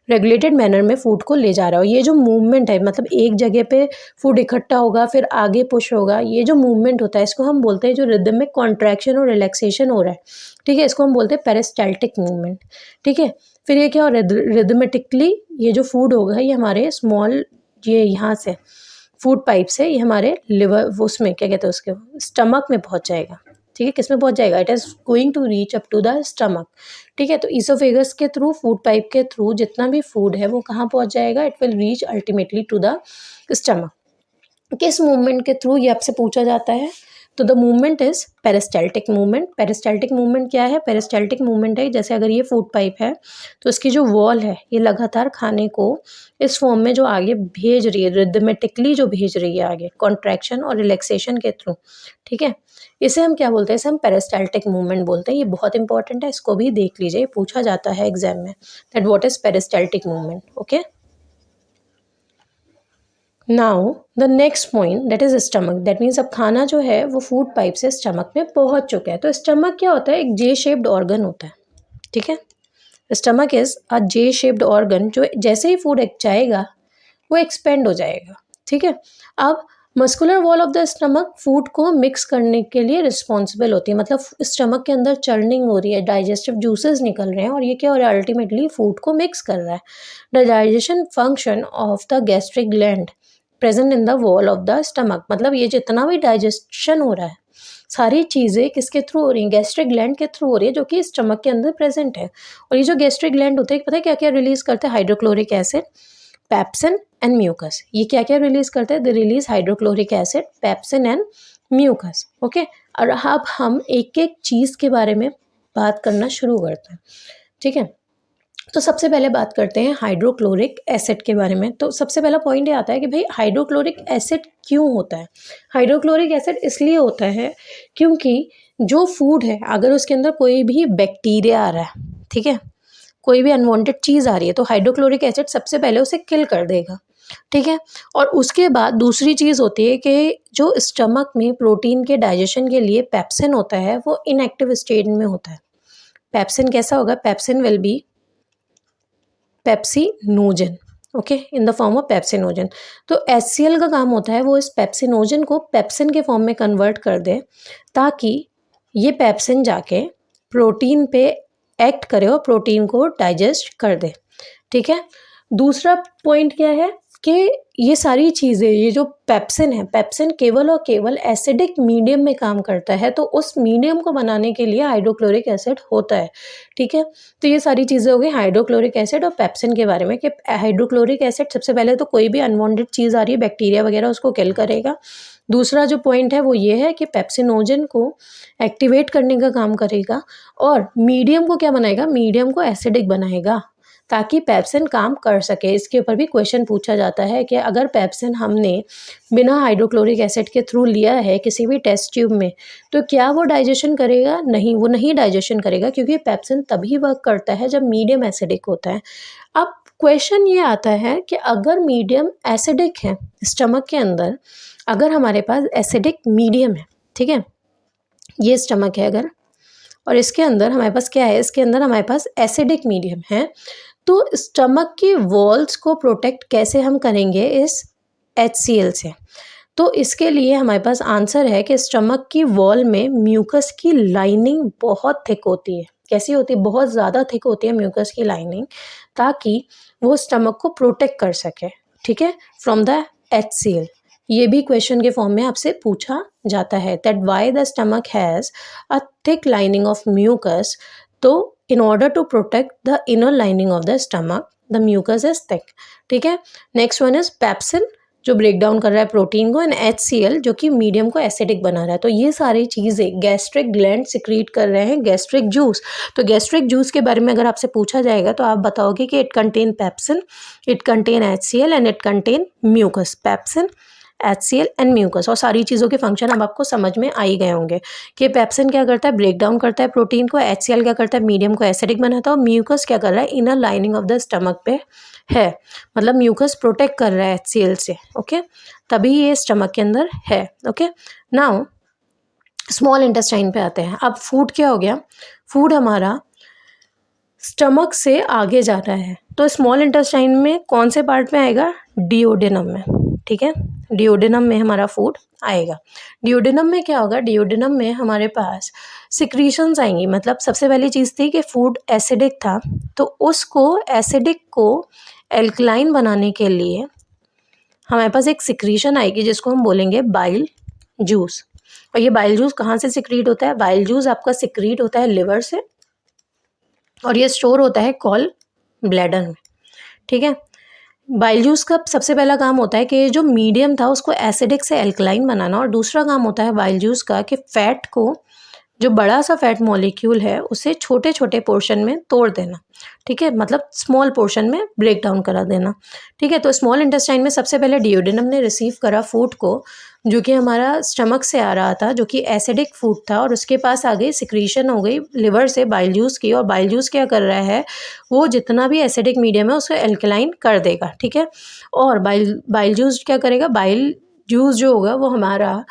रेगुलेटेड मैनर में फूड को ले जा रहा हो। ये जो मूवमेंट है, मतलब एक जगह पे फूड इकट्ठा होगा फिर आगे पुश होगा, ये जो मूवमेंट होता है इसको हम बोलते हैं, जो रिदम में कॉन्ट्रैक्शन और रिलैक्सेशन हो रहा है, ठीक है, इसको हम बोलते हैं पेरिस्टाल्टिक मूवमेंट, ठीक है। फिर ये क्या हो रहा है, रिदमेटिकली ये जो फूड होगा ये हमारे स्मॉल, ये यहाँ से फूड पाइप से ये हमारे लिवर, उसमें क्या कहते हैं उसके, स्टमक में पहुँच जाएगा, ठीक है। किस में पहुंच जाएगा, it is going to reach up to the stomach, ठीक है। तो ईसोफेगस के थ्रू, फूड पाइप के थ्रू जितना भी फूड है वो कहाँ पहुंच जाएगा, it will reach ultimately to the stomach. किस मूवमेंट के थ्रू, ये आपसे पूछा जाता है। तो the movement is peristaltic movement. Peristaltic movement क्या है, पेरिस्टाल्टिक मूवमेंट है जैसे अगर ये फूड पाइप है तो इसकी जो वॉल है ये लगातार खाने को इस फॉर्म में जो आगे भेज रही है, रिदमेटिकली जो भेज रही है आगे, कॉन्ट्रैक्शन और रिलैक्सेशन के थ्रू, ठीक है। इसे हम क्या बोलते हैं, इसे हम पेरिस्टाल्टिक मूवमेंट बोलते हैं। ये बहुत इंपॉर्टेंट है, इसको भी देख लीजिए, पूछा जाता है एग्जाम में, that what is peristaltic movement, okay. Now the next point that is stomach, that means अब खाना जो है वो फूड पाइप से स्टमक में पहुंच चुका है। तो स्टमक क्या होता है, एक जे शेप्ड ऑर्गन होता है, ठीक है। Stomach is a J shaped organ, जो जैसे ही फूड जाएगा वो एक्सपेंड हो जाएगा, ठीक है। अब muscular wall of the stomach food को मिक्स करने के लिए रिस्पॉन्सिबल होती है, मतलब स्टमक के अंदर चर्निंग हो रही है, डाइजेस्टिव जूसेस निकल रहे हैं और ये क्या हो रहा है, अल्टीमेटली फूड को मिक्स कर रहा है। The digestion function of the gastric gland present in the wall of the stomach, मतलब ये जितना भी डाइजेशन हो रहा है सारी चीज़ें किसके थ्रू हो रही हैं, गैस्ट्रिक ग्लैंड के थ्रू हो रही है, जो कि स्टमक के अंदर प्रेजेंट है। और ये जो गैस्ट्रिक ग्लैंड होते हैं, पता है क्या क्या रिलीज करते हैं, hydrochloric acid, pepsin and mucus. ये क्या क्या रिलीज करते हैं, the release hydrochloric acid, pepsin and mucus, okay. और अब हम एक एक चीज़ के बारे में बात करना शुरू करते हैं, ठीक है। तो सबसे पहले बात करते हैं हाइड्रोक्लोरिक एसिड के बारे में। तो सबसे पहला पॉइंट ये आता है कि भाई हाइड्रोक्लोरिक एसिड क्यों होता है। हाइड्रोक्लोरिक एसिड इसलिए होता है क्योंकि जो फूड है अगर उसके अंदर कोई भी बैक्टीरिया आ रहा है, ठीक है, कोई भी अनवांटेड चीज़ आ रही है, तो हाइड्रोक्लोरिक एसिड सबसे पहले उसे किल कर देगा, ठीक है। और उसके बाद दूसरी चीज़ होती है कि जो स्टमक में प्रोटीन के डाइजेशन के लिए पेप्सिन होता है वो इनएक्टिव स्टेट में होता है। पेप्सिन कैसा होगा, pepsin will be pepsinogen, okay, in the form of pepsinogen. तो HCl का काम होता है वो इस पेप्सिनोजन को पेप्सिन के फॉर्म में कन्वर्ट कर दे, ताकि ये पेप्सिन जाके प्रोटीन पे एक्ट करे और प्रोटीन को डाइजेस्ट कर दे, ठीक है। दूसरा पॉइंट क्या है कि ये सारी चीज़ें, ये जो पेप्सिन है, पेप्सिन केवल और केवल एसिडिक मीडियम में काम करता है, तो उस मीडियम को बनाने के लिए हाइड्रोक्लोरिक एसिड होता है, ठीक है। तो ये सारी चीज़ें हो गई हाइड्रोक्लोरिक एसिड और पेप्सिन के बारे में, कि हाइड्रोक्लोरिक एसिड सबसे पहले तो कोई भी अनवांटेड चीज़ आ रही है, बैक्टीरिया वगैरह, उसको किल करेगा। दूसरा जो पॉइंट है वो ये है कि पेप्सिनोजन को एक्टिवेट करने का काम करेगा और मीडियम को क्या बनाएगा, मीडियम को एसिडिक बनाएगा, ताकि पेप्सिन काम कर सके। इसके ऊपर भी क्वेश्चन पूछा जाता है कि अगर पेप्सिन हमने बिना हाइड्रोक्लोरिक एसिड के थ्रू लिया है किसी भी टेस्ट ट्यूब में, तो क्या वो डाइजेशन करेगा, नहीं, वो नहीं डाइजेशन करेगा, क्योंकि पेप्सिन तभी वर्क करता है जब मीडियम एसिडिक होता है। अब क्वेश्चन ये आता है कि अगर मीडियम एसिडिक है स्टमक के अंदर, अगर हमारे पास एसिडिक मीडियम है, ठीक है, ये स्टमक है अगर, और इसके अंदर हमारे पास क्या है, इसके अंदर हमारे पास एसिडिक मीडियम है, तो स्टमक की वॉल्स को प्रोटेक्ट कैसे हम करेंगे इस HCl से। तो इसके लिए हमारे पास आंसर है कि स्टमक की वॉल में म्यूकस की लाइनिंग बहुत थिक होती है। कैसी होती है, बहुत ज़्यादा थिक होती है म्यूकस की लाइनिंग, ताकि वो स्टमक को प्रोटेक्ट कर सके, ठीक है, फ्रॉम द HCl। ये भी क्वेश्चन के फॉर्म में आपसे पूछा जाता है, that why the stomach has a thick lining of mucus. तो in order to protect the inner lining of the stomach, the mucus is thick, ठीक है। नेक्स्ट वन इज पेप्सिन, जो ब्रेक डाउन कर रहा है प्रोटीन को, एंड HCl जो कि मीडियम को एसिडिक बना रहा है। तो ये सारी चीज़ें गैस्ट्रिक ग्लैंड सिक्रीट कर रहे हैं गैस्ट्रिक जूस। तो गैस्ट्रिक जूस के बारे में अगर आपसे पूछा जाएगा तो आप बताओगे कि it contain pepsin, it contain HCl and it contain mucus. Pepsin, HCl and mucus, और सारी चीज़ों के फंक्शन अब आपको समझ में आ ही गए होंगे कि पेप्सिन क्या करता है, ब्रेक डाउन करता है प्रोटीन को, HCl क्या करता है, मीडियम को एसिडिक बनाता है, और म्यूकस क्या कर रहा है, inner lining of the stomach पे है, मतलब म्यूकस प्रोटेक्ट कर रहा है HCl से, ओके, तभी ये स्टमक के अंदर है, ओके। नाउ स्मॉल इंटेस्टाइन पे आते हैं। अब फूड क्या हो गया, फूड हमारा स्टमक से आगे जाता है तो स्मॉल इंटेस्टाइन में कौन से पार्ट में आएगा? डिओडेनम में, ठीक है। डिओडेनम में हमारा फूड आएगा। डिओडेनम में क्या होगा? डिओडेनम में हमारे पास सिक्रीशंस आएंगी। मतलब सबसे पहली चीज़ थी कि फूड एसिडिक था, तो उसको एसिडिक को एल्कलाइन बनाने के लिए हमारे पास एक सिक्रीशन आएगी जिसको हम बोलेंगे बाइल जूस। और ये बाइल जूस कहाँ से सिक्रीट होता है? बाइल जूस आपका सिक्रीट होता है लिवर से, और ये स्टोर होता है कॉल ब्लैडर में, ठीक है। बाइल जूस का सबसे पहला काम होता है कि जो मीडियम था उसको एसिडिक से एल्कलाइन बनाना, और दूसरा काम होता है बाइल जूस का कि फैट को, जो बड़ा सा फैट मॉलिक्यूल है उसे छोटे छोटे पोर्शन में तोड़ देना, ठीक है। मतलब स्मॉल पोर्शन में ब्रेक डाउन करा देना, ठीक है। तो स्मॉल इंटेस्टाइन में सबसे पहले डिओडेनम ने रिसीव करा फूड को, जो कि हमारा स्टमक से आ रहा था, जो कि एसिडिक फूड था, और उसके पास आ गई सिक्रीशन हो गई लिवर से बाइल जूस की। और बाइल जूस क्या कर रहा है? वो जितना भी एसिडिक मीडियम है उसको एल्कलाइन कर देगा, ठीक है। और बाइल जूस क्या करेगा? बाइल जूस जो होगा वो हमारा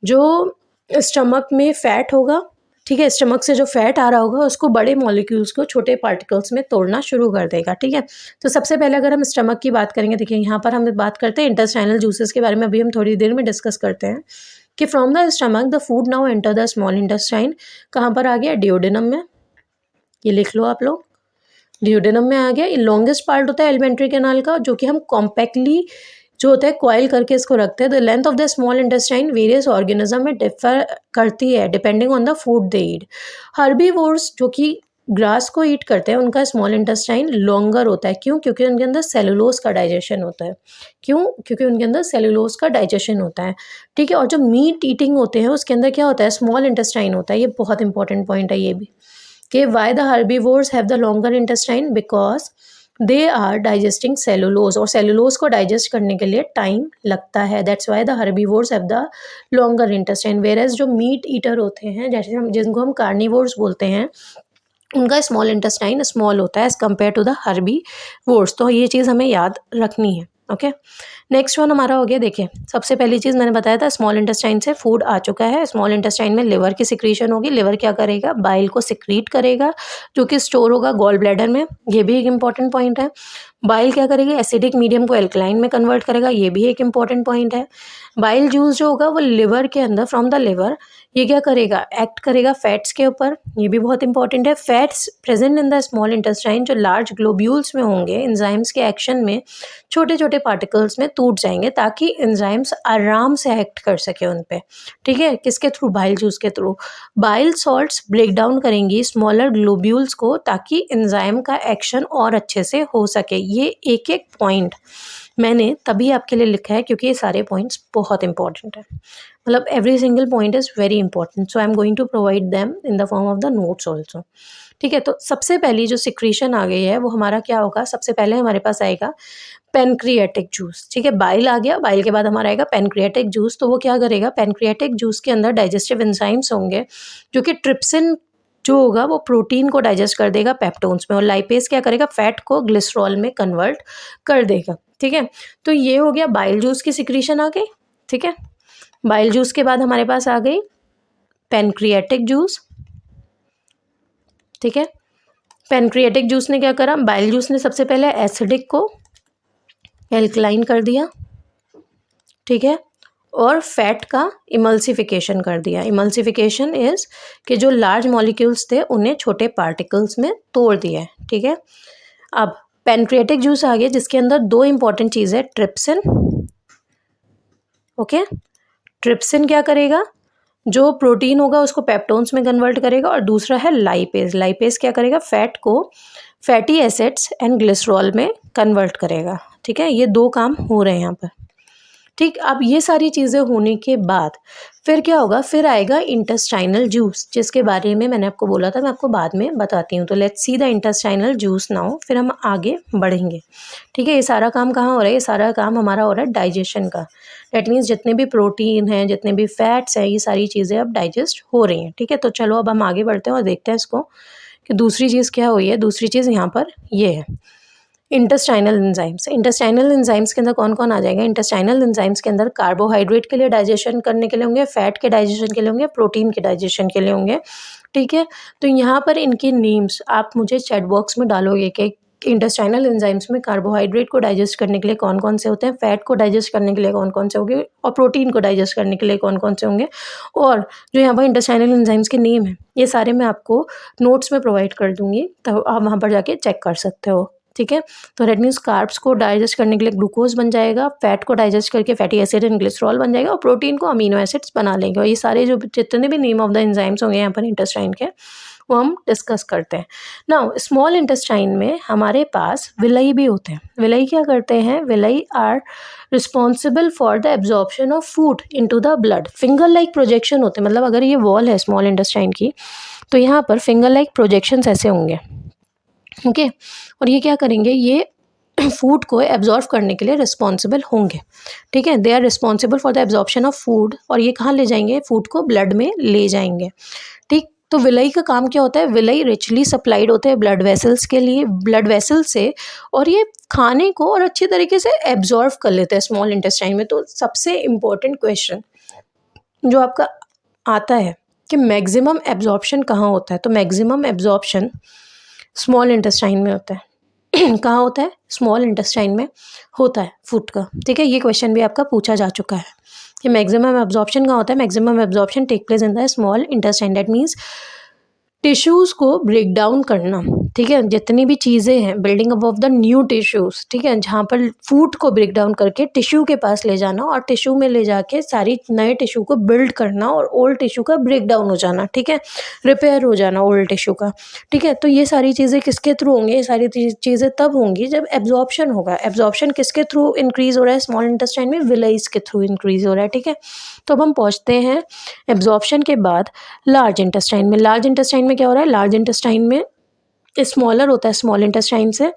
जो स्टमक में फैट होगा, ठीक है, स्टमक से जो फैट आ रहा होगा उसको बड़े मॉलिक्यूल्स को छोटे पार्टिकल्स में तोड़ना शुरू कर देगा, ठीक है। तो सबसे पहले अगर हम स्टमक की बात करेंगे, देखिए यहाँ पर हम बात करते हैं इंटेस्टाइनल जूसेस के बारे में, अभी हम थोड़ी देर में डिस्कस करते हैं कि from the stomach the food now enter the small intestine. कहाँ पर आ गया? डिओडेनम में, ये लिख लो आप लोग, डिओडेनम में आ गया। ये लॉन्गेस्ट पार्ट होता है एलिमेंट्री कैनाल का, जो कि हम कॉम्पैक्टली जो होता है कॉइल करके इसको रखते हैं। The length of the small intestine various organism में डिफर करती है depending on the food they eat. Herbivores जो कि ग्रास को ईट करते हैं उनका स्मॉल इंटेस्टाइन लॉन्गर होता है। क्यों? क्योंकि उनके अंदर सेलुलोज का डाइजेशन होता है। क्यों? क्योंकि उनके अंदर सेलुलोज का डाइजेशन होता है, ठीक है। और जो मीट ईटिंग होते हैं उसके अंदर क्या होता है? स्मॉल इंटेस्टाइन होता है। ये बहुत इंपॉर्टेंट पॉइंट है ये भी, कि why the herbivores have the longer intestine, because they are digesting cellulose, और सेलुलोज को डाइजेस्ट करने के लिए टाइम लगता है। That's why the herbivores have the longer intestine. Whereas जो मीट ईटर होते हैं, जैसे हम जिनको हम कार्निवोर्स बोलते हैं, उनका स्मॉल इंटेस्टाइन स्मॉल होता है as compare to the herbivores. तो ये चीज़ हमें याद रखनी है, ओके। नेक्स्ट वन हमारा हो गया, देखिए सबसे पहली चीज़ मैंने बताया था स्मॉल इंटेस्टाइन से फूड आ चुका है। स्मॉल इंटेस्टाइन में लिवर की सिक्रीशन होगी। लिवर क्या करेगा? बाइल को सिक्रीट करेगा, जो कि स्टोर होगा गॉल ब्लैडर में। ये भी एक इंपॉर्टेंट पॉइंट है। बाइल क्या करेगी? एसिडिक मीडियम को एल्कलाइन में कन्वर्ट करेगा। ये भी एक इंपॉर्टेंट पॉइंट है। बाइल जूस जो होगा वो लिवर के अंदर, फ्रॉम द लिवर, ये क्या करेगा? एक्ट करेगा फैट्स के ऊपर। ये भी बहुत इंपॉर्टेंट है। Fats present in the small intestine जो लार्ज ग्लोब्यूल्स में होंगे, एंजाइम्स के एक्शन में छोटे छोटे पार्टिकल्स में टूट जाएंगे, ताकि एंजाइम्स आराम से एक्ट कर सके उन पे, ठीक है। किसके थ्रू? बाइल जूस के थ्रू। बाइल सॉल्ट्स ब्रेक डाउन करेंगी स्मॉलर ग्लोब्यूल्स को, ताकि एंजाइम का एक्शन और अच्छे से हो सके। ये एक एक पॉइंट मैंने तभी आपके लिए लिखा है क्योंकि ये सारे पॉइंट्स बहुत इंपॉर्टेंट है। मतलब every single point is very important, so I am going to provide them in the form of the notes also, ठीक है। तो सबसे पहली जो सिक्रीशन आ गई है वो हमारा क्या होगा? सबसे पहले हमारे पास आएगा पेनक्रियाटिक जूस, ठीक है। बाइल आ गया, बाइल के बाद हमारा आएगा पेनक्रियाटिक जूस। तो वो क्या करेगा? पेनक्रियाटिक जूस के अंदर डाइजेस्टिव एंजाइम्स होंगे, जो कि ट्रिप्सिन जो होगा वो प्रोटीन को डाइजेस्ट कर देगा पेप्टोन्स में, और लाइपेज क्या करेगा? फैट को ग्लिसरॉल में कन्वर्ट कर देगा, ठीक है। तो ये हो गया बाइल जूस की सिक्रीशन आ गई, ठीक है। बाइल जूस के बाद हमारे पास आ गई पेनक्रियाटिक जूस, ठीक है। पेनक्रियाटिक जूस ने क्या करा? बाइल जूस ने सबसे पहले एसिडिक को एल्कलाइन कर दिया, ठीक है, और फैट का इमल्सिफिकेशन कर दिया। इमल्सिफिकेशन इज कि जो लार्ज मॉलिक्यूल्स थे उन्हें छोटे पार्टिकल्स में तोड़ दिया है, ठीक है। अब पेनक्रियाटिक जूस आ गया जिसके अंदर दो इंपॉर्टेंट चीज़ है, ट्रिप्सिन, ओके। ट्रिप्सिन क्या करेगा? जो प्रोटीन होगा उसको पेप्टोन्स में कन्वर्ट करेगा, और दूसरा है लाइपेज। लाइपेज क्या करेगा? फैट को फैटी एसिड्स एंड ग्लिसरॉल में कन्वर्ट करेगा, ठीक है। ये दो काम हो रहे हैं यहाँ पर, ठीक। अब ये सारी चीज़ें होने के बाद फिर क्या होगा? फिर आएगा इंटेस्टाइनल जूस, जिसके बारे में मैंने आपको बोला था, मैं आपको बाद में बताती हूँ। तो let's see the intestinal juice now, फिर हम आगे बढ़ेंगे, ठीक है। ये सारा काम कहाँ हो रहा है? ये सारा काम हमारा हो रहा है डाइजेशन का। डैट मीन्स जितने भी प्रोटीन हैं, जितने भी फैट्स हैं, ये सारी चीज़ें अब डाइजेस्ट हो रही हैं, ठीक है। तो चलो अब हम आगे बढ़ते हैं और देखते हैं इसको कि दूसरी चीज़ क्या हुई है। दूसरी चीज़ यहाँ पर ये है इंटेस्टाइनल एंजाइम्स। इंटेस्टाइनल एंजाइम्स के अंदर कौन कौन आ जाएगा? इंटेस्टाइनल एंजाइम्स के अंदर कार्बोहाइड्रेट के लिए डाइजेशन करने के लिए होंगे, फैट के डाइजेशन के लिए होंगे, प्रोटीन के डाइजेशन के लिए होंगे, ठीक है। तो यहाँ पर इनके नेम्स आप मुझे चैट बॉक्स में डालोगे कि इंटेस्टाइनल एंजाइम्स में कार्बोहाइड्रेट को डाइजेस्ट करने के लिए कौन कौन से होते हैं, फैट को डाइजेस्ट करने के लिए कौन कौन से होंगे, और प्रोटीन को डाइजेस्ट करने के लिए कौन कौन से होंगे, और जो यहाँ पर इंटेस्टाइनल एंजाइम्स के नेम हैं ये सारे मैं आपको नोट्स में प्रोवाइड कर दूँगी, तो आप वहाँ पर जाके चेक कर सकते हो, ठीक है। तो दैट मीन्स कार्ब्स को डाइजेस्ट करने के लिए ग्लूकोज बन जाएगा, फैट को डाइजेस्ट करके फैटी एसिड एंड ग्लिसरॉल बन जाएगा, और प्रोटीन को अमीनो एसिड्स बना लेंगे। और ये सारे जो जितने भी नेम ऑफ द एंजाइम्स होंगे यहाँ पर इंटेस्टाइन के, वो हम डिस्कस करते हैं। नाउ स्मॉल इंटेस्टाइन में हमारे पास विलाई भी होते हैं। विलाई क्या करते हैं, villi are responsible for the absorption of food into the blood. Finger like projection होते हैं, मतलब अगर ये वॉल है स्मॉल इंटेस्टाइन की तो यहाँ पर फिंगर लाइक प्रोजेक्शंस ऐसे होंगे, ओके। और ये क्या करेंगे, ये फूड को एब्जॉर्व करने के लिए रिस्पॉन्सिबल होंगे, ठीक है। They are responsible for the absorption of food, और ये कहाँ ले जाएंगे, फूड को ब्लड में ले जाएंगे, ठीक। तो विलाई का काम क्या होता है, विलाई रिचली सप्लाइड होते हैं ब्लड वेसल्स के लिए, ब्लड वेसल से, और ये खाने को और अच्छी तरीके से एब्जॉर्व कर लेते हैं स्मॉल इंटेस्टाइन में। तो सबसे इम्पोर्टेंट क्वेश्चन जो आपका आता है कि मैक्सिमम एब्जॉर्प्शन कहाँ होता है, तो मैक्सिमम एब्जॉर्प्शन स्मॉल इंटेस्टाइन में होता है। कहाँ होता है, स्मॉल इंटेस्टाइन में होता है फूड का, ठीक है। ये क्वेश्चन भी आपका पूछा जा चुका है कि मैक्सिमम एब्जॉर्प्शन कहाँ होता है। Maximum absorption take place in the small intestine. That means tissues को ब्रेक डाउन करना, ठीक है। जितनी भी चीज़ें हैं, building up of the new tissues, ठीक है, जहाँ पर फूड को ब्रेक डाउन करके टिश्यू के पास ले जाना, और टिश्यू में ले जाके सारी नए टिश्यू को बिल्ड करना, और ओल्ड टिश्यू का ब्रेक डाउन हो जाना, ठीक है, रिपेयर हो जाना ओल्ड टिश्यू का, ठीक है। तो ये सारी चीज़ें किसके थ्रू होंगी, ये सारी चीज़ें तब होंगी जब एब्जॉर्प्शन होगा। एब्जॉर्प्शन किसके थ्रू इंक्रीज़ हो रहा है स्मॉल इंटेस्टाइन में, विलाइज के थ्रू इंक्रीज़ हो रहा है, ठीक है। तो अब हम पहुँचते हैं एब्जॉर्प्शन के बाद लार्ज इंटेस्टाइन में। लार्ज इंटेस्टाइन में क्या हो रहा है, लार्ज इंटेस्टाइन में स्मॉलर होता है स्मॉल इंटेस्टाइन से,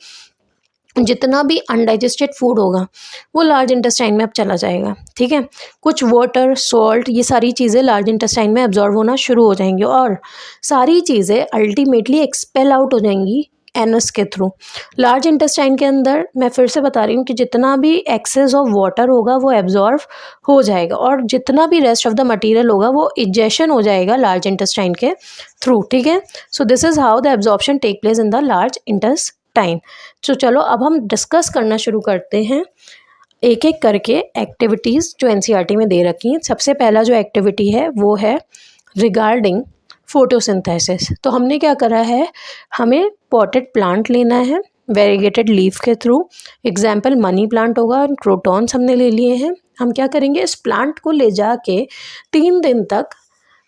जितना भी अनडाइजेस्टेड फूड होगा वो लार्ज इंटेस्टाइन में अब चला जाएगा, ठीक है। कुछ वाटर, सॉल्ट, ये सारी चीज़ें लार्ज इंटेस्टाइन में एब्जॉर्व होना शुरू हो जाएंगी, और सारी चीज़ें अल्टीमेटली एक्सपेल आउट हो जाएंगी एनस के थ्रू। लार्ज इंटेस्टाइन के अंदर मैं फिर से बता रही हूँ कि जितना भी एक्सेस ऑफ वाटर होगा वो एब्जॉर्व हो जाएगा, और जितना भी रेस्ट ऑफ द मटेरियल होगा वो इजेक्शन हो जाएगा लार्ज इंटेस्टाइन के थ्रू, ठीक है। So this is how the absorption take place in the large intestine. तो चलो अब हम डिस्कस करना शुरू करते हैं एक एक करके एक्टिविटीज़ जो एनसीईआरटी में दे रखी हैं। सबसे पहला जो एक्टिविटी है वो है रिगार्डिंग फोटोसिंथेसिस। तो हमने क्या करा है, हमें पॉटेड प्लांट लेना है वेरीगेटेड लीफ के थ्रू। एग्जाम्पल मनी प्लांट होगा, क्रोटॉन्स हमने ले लिए हैं। हम क्या करेंगे, इस प्लांट को ले जाके 3 दिन तक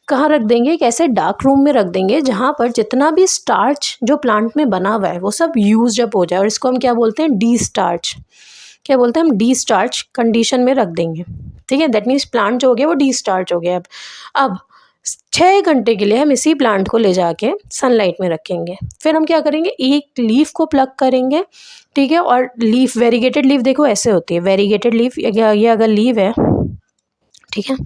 कहाँ रख देंगे, एक ऐसे डार्क रूम में रख देंगे जहाँ पर जितना भी स्टार्च जो प्लांट में बना हुआ है वो सब यूज अप हो जाए, और इसको हम क्या बोलते हैं, डी स्टार्च। क्या बोलते हैं हम, डी स्टार्च कंडीशन में रख देंगे, ठीक है। दैट मीन्स प्लांट जो हो गया वो डी स्टार्च हो गया। अब 6 घंटे के लिए हम इसी प्लांट को ले जाके सनलाइट में रखेंगे। फिर हम क्या करेंगे, एक लीफ को प्लग करेंगे, ठीक है। और लीफ, वेरीगेटेड लीफ देखो ऐसे होती है, वेरीगेटेड लीफ, ये अगर लीफ है, ठीक है,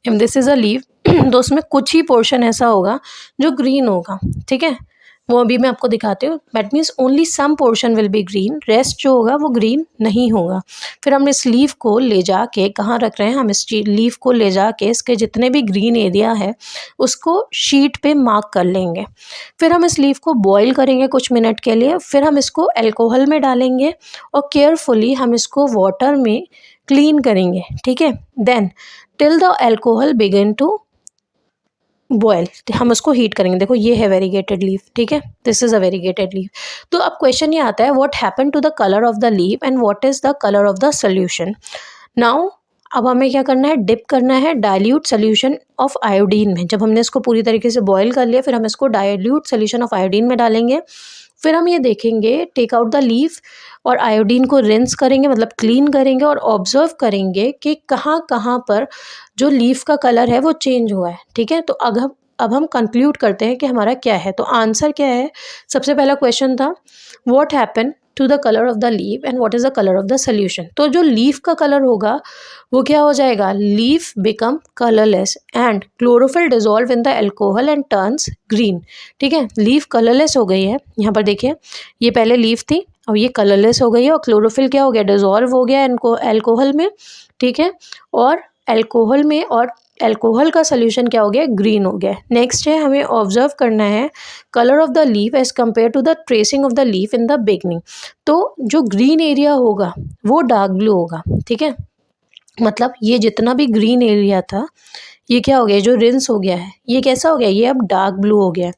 if this is a leaf, तो उसमें कुछ ही पोर्शन ऐसा होगा जो ग्रीन होगा, ठीक है। वो अभी मैं आपको दिखाती हूँ। That means only some portion will be green, rest जो होगा वो ग्रीन नहीं होगा। फिर हम इस लीफ को ले जाके कहाँ रख रहे हैं, हम इस लीफ को ले जाके इसके जितने भी ग्रीन एरिया है उसको शीट पे मार्क कर लेंगे। फिर हम इस लीफ को बॉईल करेंगे कुछ मिनट के लिए। फिर हम इसको अल्कोहल में डालेंगे और केयरफुली हम इसको वाटर में क्लीन करेंगे, ठीक है। Then till the alcohol begin to boil, हम उसको हीट करेंगे। देखो ये है वेरीगेटेड लीफ, ठीक है, this is a variegated leaf. तो अब क्वेश्चन ये आता है, what happen to the colour of the leaf and what is the colour of the solution. Now अब हमें क्या करना है, डिप करना है डाइल्यूट सोल्यूशन ऑफ आयोडीन में। जब हमने इसको पूरी तरीके से बॉयल कर लिया, फिर हम इसको डाइल्यूट सोल्यूशन ऑफ आयोडीन में डालेंगे। फिर हम ये देखेंगे, टेक आउट द लीफ और आयोडीन को रिंस करेंगे, मतलब क्लीन करेंगे, और ऑब्जर्व करेंगे कि कहाँ कहाँ पर जो लीफ का कलर है वो चेंज हुआ है, ठीक है। तो अब हम कंक्लूड करते हैं कि हमारा क्या है। तो आंसर क्या है, सबसे पहला क्वेश्चन था what happen to the colour of the leaf and what is the colour of the solution. तो जो लीफ का कलर होगा वो क्या हो जाएगा, leaf become colourless and chlorophyll dissolve in the alcohol and turns green, ठीक है। लीफ कलरलेस हो गई है, यहाँ पर देखिए ये पहले लीफ थी और ये कलरलेस हो गई है, और क्लोरोफिल क्या हो गया, डिजोल्व हो गया इनको अल्कोहल में, ठीक है। और अल्कोहल में और अल्कोहल का सोल्यूशन क्या हो गया, ग्रीन हो गया। नेक्स्ट है हमें ऑब्जर्व करना है colour of the leaf as compare to the tracing of the leaf in the beginning. तो जो ग्रीन एरिया होगा वो डार्क ब्लू होगा, ठीक है। मतलब ये जितना भी ग्रीन एरिया था ये क्या हो गया, जो रिंस हो गया है ये कैसा हो गया, ये अब डार्क ब्लू हो गया है।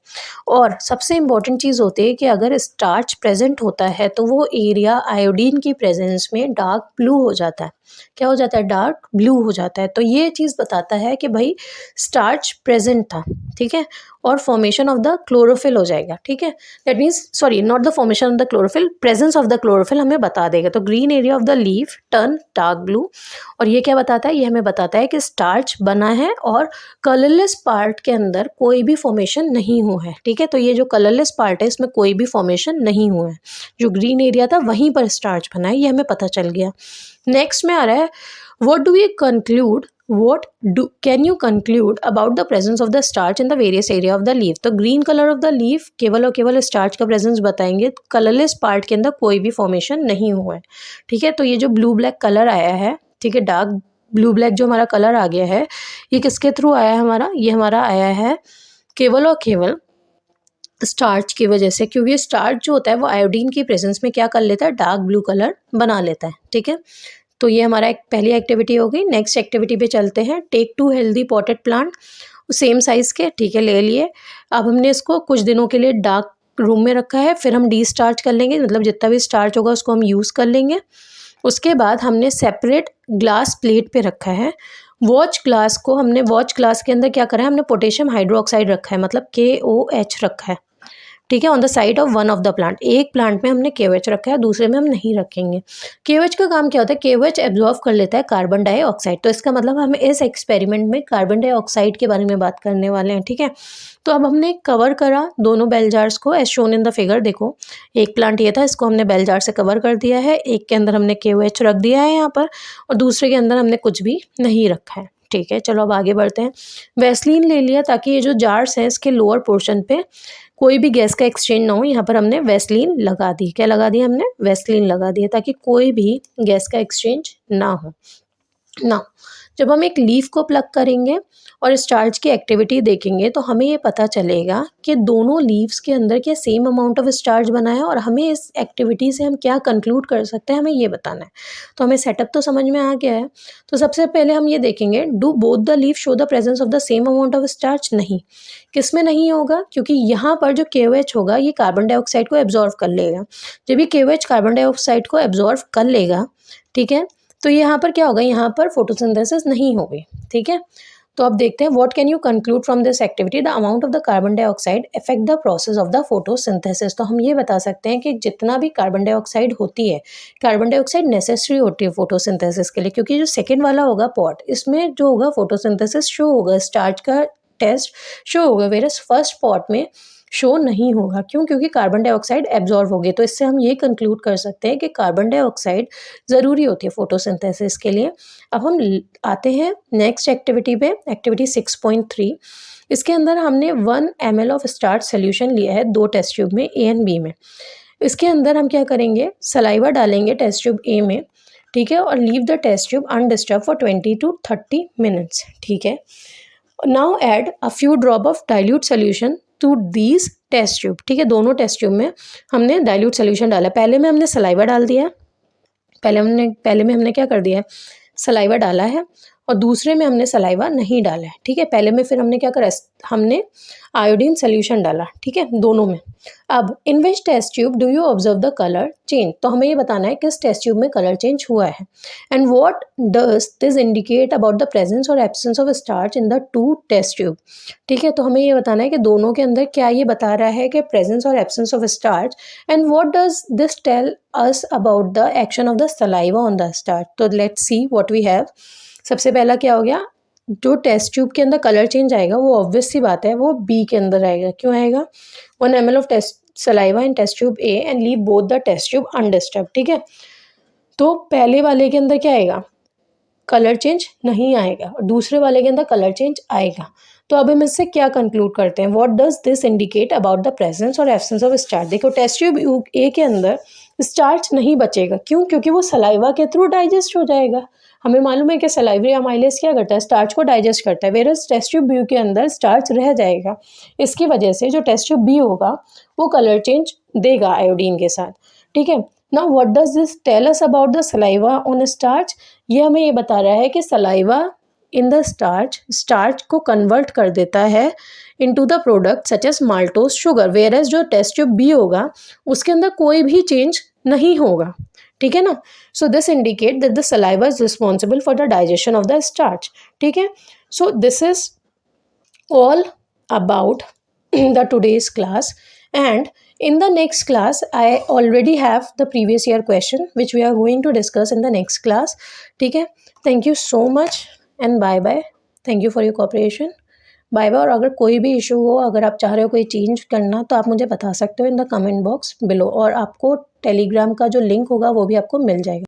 और सबसे इम्पॉर्टेंट चीज़ होती है कि अगर स्टार्च प्रेजेंट होता है तो वो एरिया आयोडीन की प्रेजेंस में डार्क ब्लू हो जाता है। क्या हो जाता है, डार्क ब्लू हो जाता है। तो ये चीज़ बताता है कि भाई स्टार्च प्रेजेंट था, ठीक है। और फॉर्मेशन ऑफ द क्लोरोफिल हो जाएगा, ठीक है। That means sorry not the formation of the chlorophyll, presence of the chlorophyll हमें बता देगा। तो green area of the leaf turn dark blue. और ये क्या बताता है, ये हमें बताता है कि स्टार्च बना है और कलरलेस पार्ट के अंदर कोई भी फॉर्मेशन नहीं हुआ है, ठीक है। तो ये जो कलरलेस पार्ट है इसमें कोई भी फॉर्मेशन नहीं हुआ है, जो ग्रीन एरिया था वहीं पर स्टार्च बना है, ये हमें पता चल गया। नेक्स्ट में आ रहा है what do we conclude, what can you conclude about the presence of the starch in the various area of the leaf। तो green colour of the leaf केवल और केवल स्टार्च का प्रेजेंस बताएंगे, कलरलेस पार्ट के अंदर कोई भी फॉर्मेशन नहीं हुआ है, ठीक है। तो ये जो ब्लू ब्लैक कलर आया है, ठीक है, डार्क ब्लू ब्लैक जो हमारा कलर आ गया है ये किसके थ्रू आया है हमारा, ये हमारा आया है केवल और केवल स्टार्च की वजह से, क्योंकि स्टार्च जो होता है वो आयोडीन की प्रेजेंस में क्या कर लेता है, डार्क ब्लू कलर बना लेता है, ठीक है। तो ये हमारा एक पहली एक्टिविटी हो गई। नेक्स्ट एक्टिविटी पे चलते हैं। Take 2 healthy potted plant same size के, ठीक है, ले लिए। अब हमने इसको कुछ दिनों के लिए डार्क रूम में रखा है, फिर हम डिस्टार्च कर लेंगे, मतलब जितना भी स्टार्च होगा उसको हम यूज़ कर लेंगे। उसके बाद हमने सेपरेट ग्लास प्लेट पे रखा है। वॉच ग्लास को हमने, वॉच ग्लास के अंदर क्या करा है, हमने पोटेशियम हाइड्रोक्साइड रखा है, मतलब KOH रखा है, ठीक है, on the side of one of the plant. एक प्लांट में हमने KOH रखा है, दूसरे में हम नहीं रखेंगे। KOH का काम क्या होता है, KOH एब्जॉर्व कर लेता है कार्बन डाइऑक्साइड। तो इसका मतलब हम इस एक्सपेरिमेंट में कार्बन डाइऑक्साइड के बारे में बात करने वाले हैं, ठीक है। तो अब हमने कवर करा दोनों बेल जार्स को as shown in the figure. देखो एक प्लांट ये था, इसको हमने बेल जार से कवर कर दिया है, एक के अंदर हमने KOH रख दिया है यहाँ पर, और दूसरे के अंदर हमने कुछ भी नहीं रखा है, ठीक है। चलो अब आगे बढ़ते हैं। वैसलीन ले लिया ताकि ये जो जार्स हैं इसके लोअर पोर्शन पे कोई भी गैस का एक्सचेंज ना हो, यहाँ पर हमने वैसलीन लगा दी। क्या लगा दी हमने, वैसलीन लगा दी है, ताकि कोई भी गैस का एक्सचेंज ना हो ना। जब हम एक लीफ को प्लग करेंगे और स्टार्च की एक्टिविटी देखेंगे तो हमें ये पता चलेगा कि दोनों लीव्स के अंदर क्या सेम अमाउंट ऑफ स्टार्च बना है, और हमें इस एक्टिविटी से हम क्या कंक्लूड कर सकते हैं हमें ये बताना है। तो हमें सेटअप तो समझ में आ गया है। तो सबसे पहले हम ये देखेंगे, do both the leaf show the presence of the same amount of starch. नहीं, किस में नहीं होगा, क्योंकि यहाँ पर जो KOH होगा ये कार्बन डाइऑक्साइड को एब्जॉर्व कर लेगा। जब ये KOH कार्बन डाइऑक्साइड को एब्जॉर्व कर लेगा, ठीक है, तो यहाँ पर क्या होगा, यहाँ पर फोटोसिंथेसिस नहीं होगी, ठीक है। तो अब देखते हैं what can you conclude from this activity, the amount of the carbon dioxide affect the process of the photosynthesis. तो हम ये बता सकते हैं कि जितना भी कार्बन डाइऑक्साइड होती है, कार्बन डाइऑक्साइड नेसेसरी होती है फोटोसिंथेसिस के लिए, क्योंकि जो सेकेंड वाला होगा पॉट, इसमें जो होगा फोटोसिंथेसिस शो होगा, स्टार्च का टेस्ट शो होगा, वेरस फर्स्ट पॉट में शो नहीं होगा। क्यों, क्योंकि कार्बन डाइऑक्साइड एब्जॉर्व होगी। तो इससे हम ये कंक्लूड कर सकते हैं कि कार्बन डाइऑक्साइड ज़रूरी होती है फोटोसिंथेसिस के लिए। अब हम आते हैं नेक्स्ट एक्टिविटी पे, एक्टिविटी 6.3। इसके अंदर हमने 1 ml ऑफ स्टार्च सोल्यूशन लिया है 2 टेस्ट ट्यूब में, A एंड B में। इसके अंदर हम क्या करेंगे, सलाइवा डालेंगे टेस्ट ट्यूब A में, ठीक है, और leave the test tube undisturb for 20 to 30 minutes, ठीक है। Now add a few drop of dilute solution to these test tube, ठीक है। दोनों टेस्ट ट्यूब में हमने डाइल्यूट सोल्यूशन डाला। पहले में हमने सलाइवा डाल दिया, पहले में हमने क्या कर दिया है, सलाइवा डाला है, और दूसरे में हमने सलाइवा नहीं डाला है, ठीक है। पहले में फिर हमने क्या करा, हमने आयोडीन सोल्यूशन डाला, ठीक है, दोनों में। अब in which test tube do you observe the colour change, तो हमें ये बताना है किस टेस्ट ट्यूब में कलर चेंज हुआ है, and what does this indicate about the presence और absence of starch in the 2 test tube, ठीक है। तो हमें ये बताना है कि दोनों के अंदर क्या ये बता रहा है कि प्रेजेंस और absence of starch, and what does this tell us about the action of the saliva on the starch. तो let's see what we have. सबसे पहला क्या हो गया, जो टेस्ट ट्यूब के अंदर कलर चेंज आएगा वो ऑब्वियस सी बात है वो B के अंदर आएगा। क्यों आएगा, 1 ml of test saliva in test tube A and leave both the test tube undisturb, ठीक है। तो पहले वाले के अंदर क्या आएगा, कलर चेंज नहीं आएगा, और दूसरे वाले के अंदर कलर चेंज आएगा। तो अब हम इससे क्या कंक्लूड करते हैं, what does this indicate about the presence और एब्सेंस ऑफ स्टार्च। देखो टेस्ट ट्यूब A के अंदर स्टार्च नहीं बचेगा। क्यों? क्योंकि वो सलाइवा के थ्रू डाइजेस्ट हो जाएगा। हमें मालूम है कि सलाइवरी अमाइलेज क्या करता है, स्टार्च को डाइजेस्ट करता है, वेरस टेस्ट ट्यूब बी के अंदर स्टार्च रह जाएगा। इसकी वजह से जो टेस्ट ट्यूब बी होगा वो कलर चेंज देगा आयोडीन के साथ। ठीक है, now what does this tell us about the saliva on starch? ये हमें ये बता रहा है कि सलाइवा इन द स्टार्च को कन्वर्ट कर देता है into the product such as maltose sugar, where जो टेस्ट ट्यूब बी होगा उसके अंदर कोई भी चेंज नहीं होगा। ठीक है ना? So this indicate that the saliva is responsible for the digestion of the starch. ठीक है, so this is all about the today's class, and in the next class I already have the previous year question which we are going to discuss in the next class. ठीक है, thank you so much and bye bye. thank you for your cooperation. Bye bye. और अगर कोई भी इशू हो, अगर आप चाह रहे हो कोई चेंज करना, तो आप मुझे बता सकते हो in the comment box below, और आपको टेलीग्राम का जो लिंक होगा वो भी आपको मिल जाएगा।